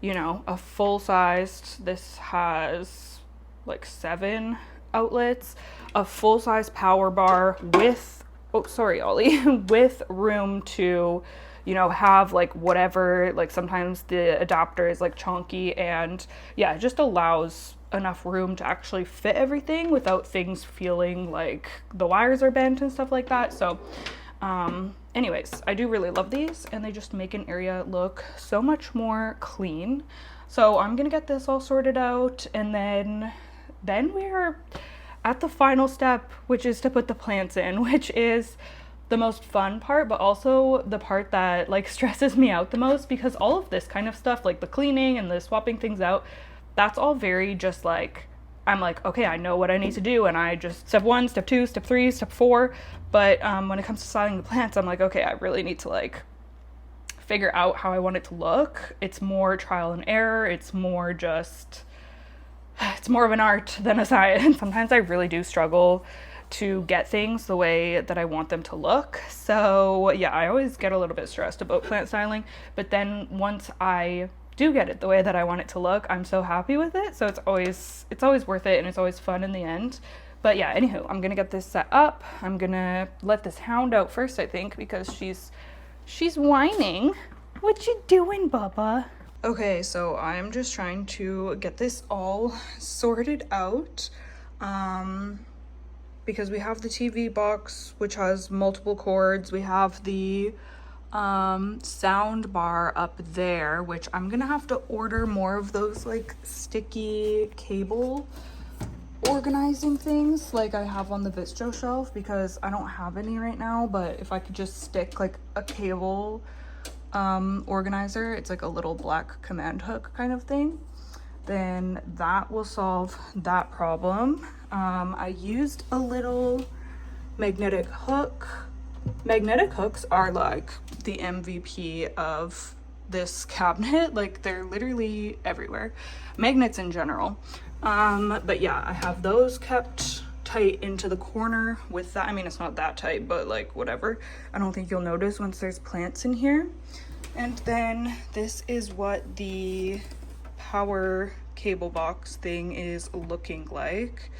you know, a full-sized, this has like 7 outlets, a full-size power bar with, oh, sorry, Ollie, with room to, you know, have like whatever, like sometimes the adapter is like chunky, and yeah, it just allows enough room to actually fit everything without things feeling like the wires are bent and stuff like that. So anyways, I do really love these, and they just make an area look so much more clean. So I'm gonna get this all sorted out, and then we're at the final step, which is to put the plants in, which is the most fun part, but also the part that like stresses me out the most, because all of this kind of stuff, like the cleaning and the swapping things out, that's all very just like, I'm like, okay, I know what I need to do, and I just step 1, step 2, step 3, step 4. But when it comes to styling the plants, I'm like, okay, I really need to like figure out how I want it to look. It's more trial and error. It's more just, it's more of an art than a science. Sometimes I really do struggle to get things the way that I want them to look. So yeah, I always get a little bit stressed about plant styling, but then once I do get it the way that I want it to look, I'm so happy with it. So it's always worth it, and it's always fun in the end. But yeah, anywho, I'm gonna get this set up. I'm gonna let this hound out first, I think, because she's whining. What you doing, Bubba? Okay, so I'm just trying to get this all sorted out, because we have the TV box, which has multiple cords. We have the sound bar up there, which I'm gonna have to order more of those like sticky cable organizing things like I have on the Bistro shelf, because I don't have any right now. But if I could just stick like a cable organizer, it's like a little black command hook kind of thing, then that will solve that problem. I used a little magnetic hook. Magnetic hooks are like the MVP of this cabinet. Like, they're literally everywhere. Magnets in general. But yeah, I have those kept tight into the corner with that. I mean, it's not that tight, but like whatever. I don't think you'll notice once there's plants in here. And then this is what the power cable box thing is looking like.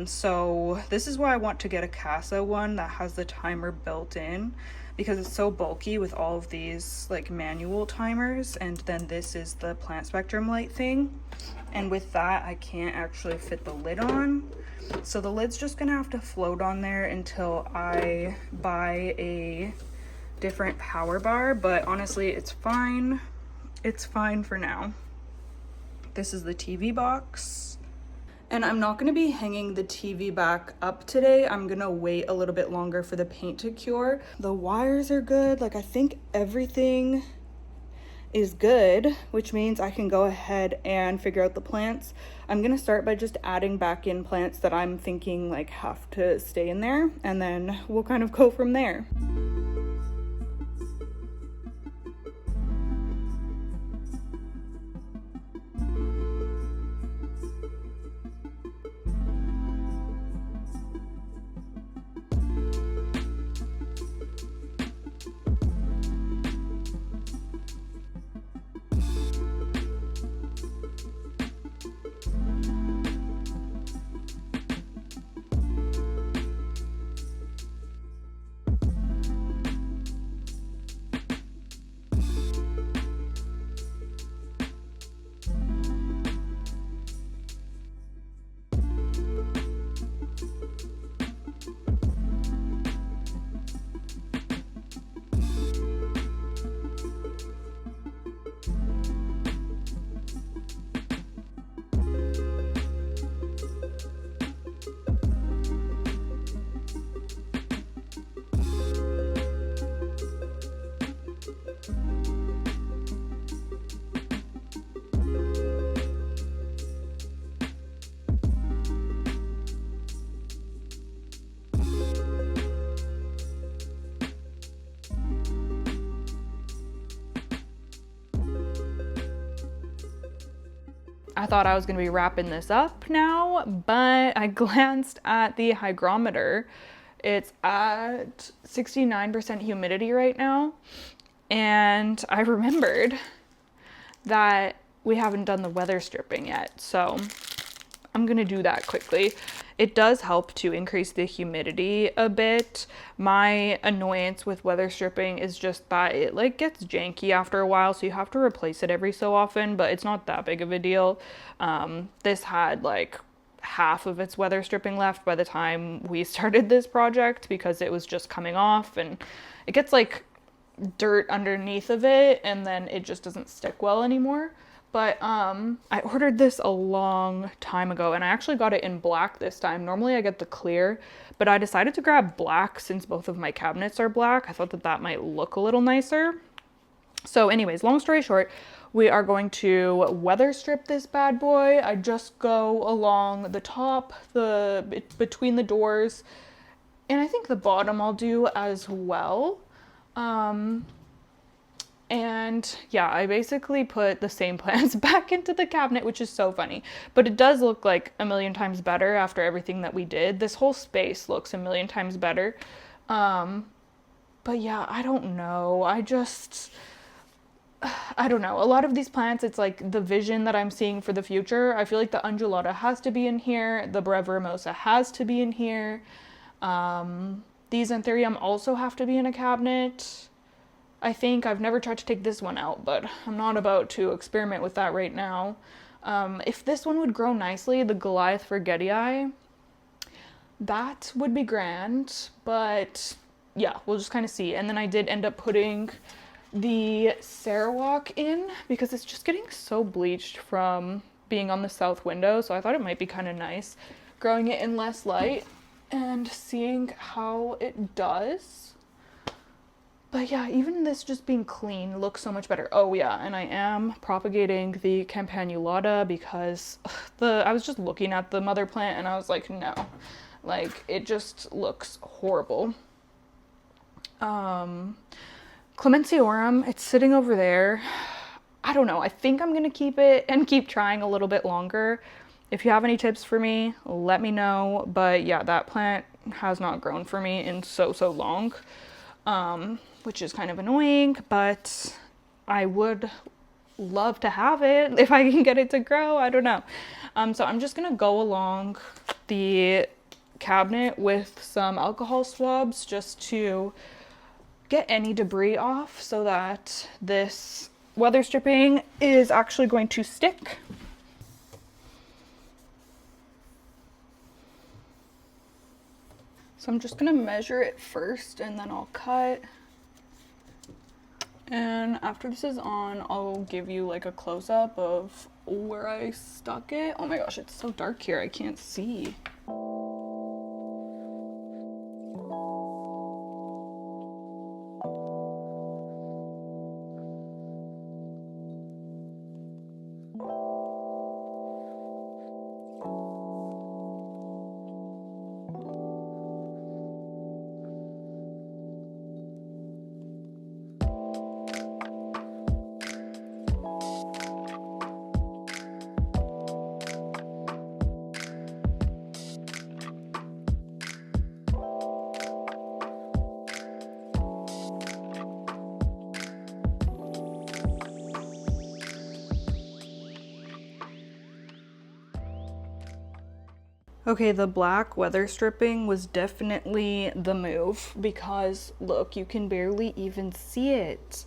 So this is why I want to get a Casa one that has the timer built in, because it's so bulky with all of these like manual timers, and then this is the plant spectrum light thing. And with that, I can't actually fit the lid on. So the lid's just gonna have to float on there until I buy a different power bar, but honestly, it's fine. It's fine for now. This is the TV box. And I'm not gonna be hanging the TV back up today. I'm gonna wait a little bit longer for the paint to cure. The wires are good. Like, I think everything is good, which means I can go ahead and figure out the plants. I'm gonna start by just adding back in plants that I'm thinking like have to stay in there, and then we'll kind of go from there. I thought I was gonna be wrapping this up now, but I glanced at the hygrometer. It's at 69% humidity right now, and I remembered that we haven't done the weather stripping yet, so I'm gonna do that quickly. It does help to increase the humidity a bit. My annoyance with weather stripping is just that it like gets janky after a while, so you have to replace it every so often, but it's not that big of a deal. This had like half of its weather stripping left by the time we started this project because it was just coming off, and it gets like dirt underneath of it and then it just doesn't stick well anymore. But I ordered this a long time ago, and I actually got it in black this time. Normally I get the clear, but I decided to grab black since both of my cabinets are black. I thought that that might look a little nicer. So anyways, long story short, we are going to weather strip this bad boy. I just go along the top, between the doors, and I think the bottom I'll do as well. And yeah, I basically put the same plants back into the cabinet, which is so funny. But it does look like a million times better after everything that we did. This whole space looks a million times better. But yeah, I don't know. I don't know. A lot of these plants, it's like the vision that I'm seeing for the future. I feel like the undulata has to be in here. The breviremosa has to be in here. These anthurium also have to be in a cabinet. I think I've never tried to take this one out, but I'm not about to experiment with that right now. If this one would grow nicely, the Goliath Forgetii, that would be grand, but yeah, we'll just kind of see. And then I did end up putting the Sarawak in because it's just getting so bleached from being on the south window, so I thought it might be kind of nice growing it in less light and seeing how it does. But yeah, even this just being clean looks so much better. Oh yeah, and I am propagating the Campanulata because I was just looking at the mother plant and I was like, no, like it just looks horrible. Clemenceorum, it's sitting over there. I don't know, I think I'm gonna keep it and keep trying a little bit longer. If you have any tips for me, let me know. But yeah, that plant has not grown for me in so long. Which is kind of annoying, but I would love to have it if I can get it to grow. I don't know. So I'm just gonna go along the cabinet with some alcohol swabs just to get any debris off so that this weather stripping is actually going to stick. So I'm just gonna measure it first and then I'll cut. And after this is on, I'll give you like a close-up of where I stuck it. Oh my gosh, it's so dark here, I can't see. Okay, the black weather stripping was definitely the move because look, you can barely even see it.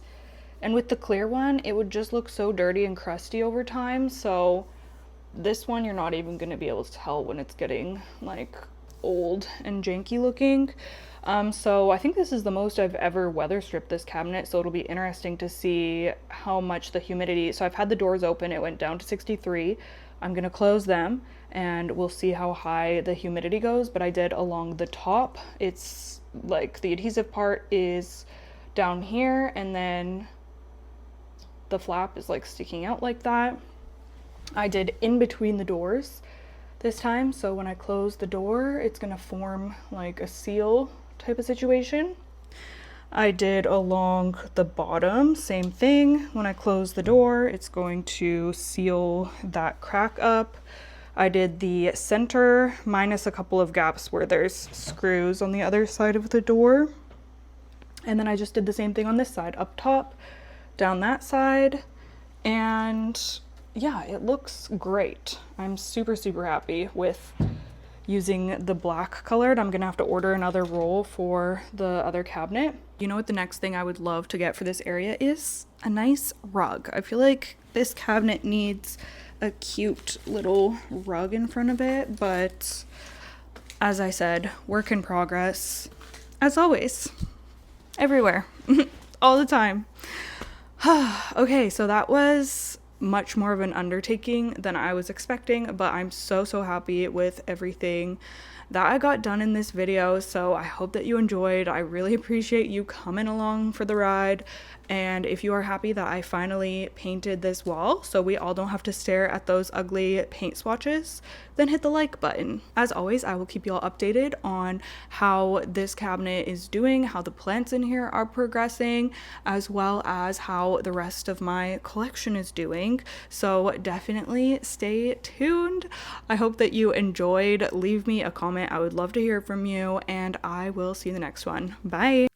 And with the clear one, it would just look so dirty and crusty over time. So this one, you're not even gonna be able to tell when it's getting like old and janky looking. So I think this is the most I've ever weather stripped this cabinet. So it'll be interesting to see how much the humidity, so I've had the doors open, it went down to 63. I'm gonna close them and we'll see how high the humidity goes, but I did along the top. It's like the adhesive part is down here and then the flap is like sticking out like that. I did in between the doors this time, so when I close the door, it's gonna form like a seal type of situation. I did along the bottom, same thing. When I close the door, it's going to seal that crack up. I did the center minus a couple of gaps where there's screws on the other side of the door. And then I just did the same thing on this side, up top, down that side. And yeah, it looks great. I'm super, super happy with using the black colored. I'm gonna have to order another roll for the other cabinet. You know what the next thing I would love to get for this area is? A nice rug. I feel like this cabinet needs a cute little rug in front of it, but as I said, work in progress, as always, everywhere, all the time. Okay, so that was much more of an undertaking than I was expecting, but I'm so happy with everything that I got done in this video. So I hope that you enjoyed. I really appreciate you coming along for the ride. And if you are happy that I finally painted this wall so we all don't have to stare at those ugly paint swatches, then hit the like button. As always, I will keep you all updated on how this cabinet is doing, how the plants in here are progressing, as well as how the rest of my collection is doing. So definitely stay tuned. I hope that you enjoyed. Leave me a comment. I would love to hear from you, and I will see you in the next one. Bye.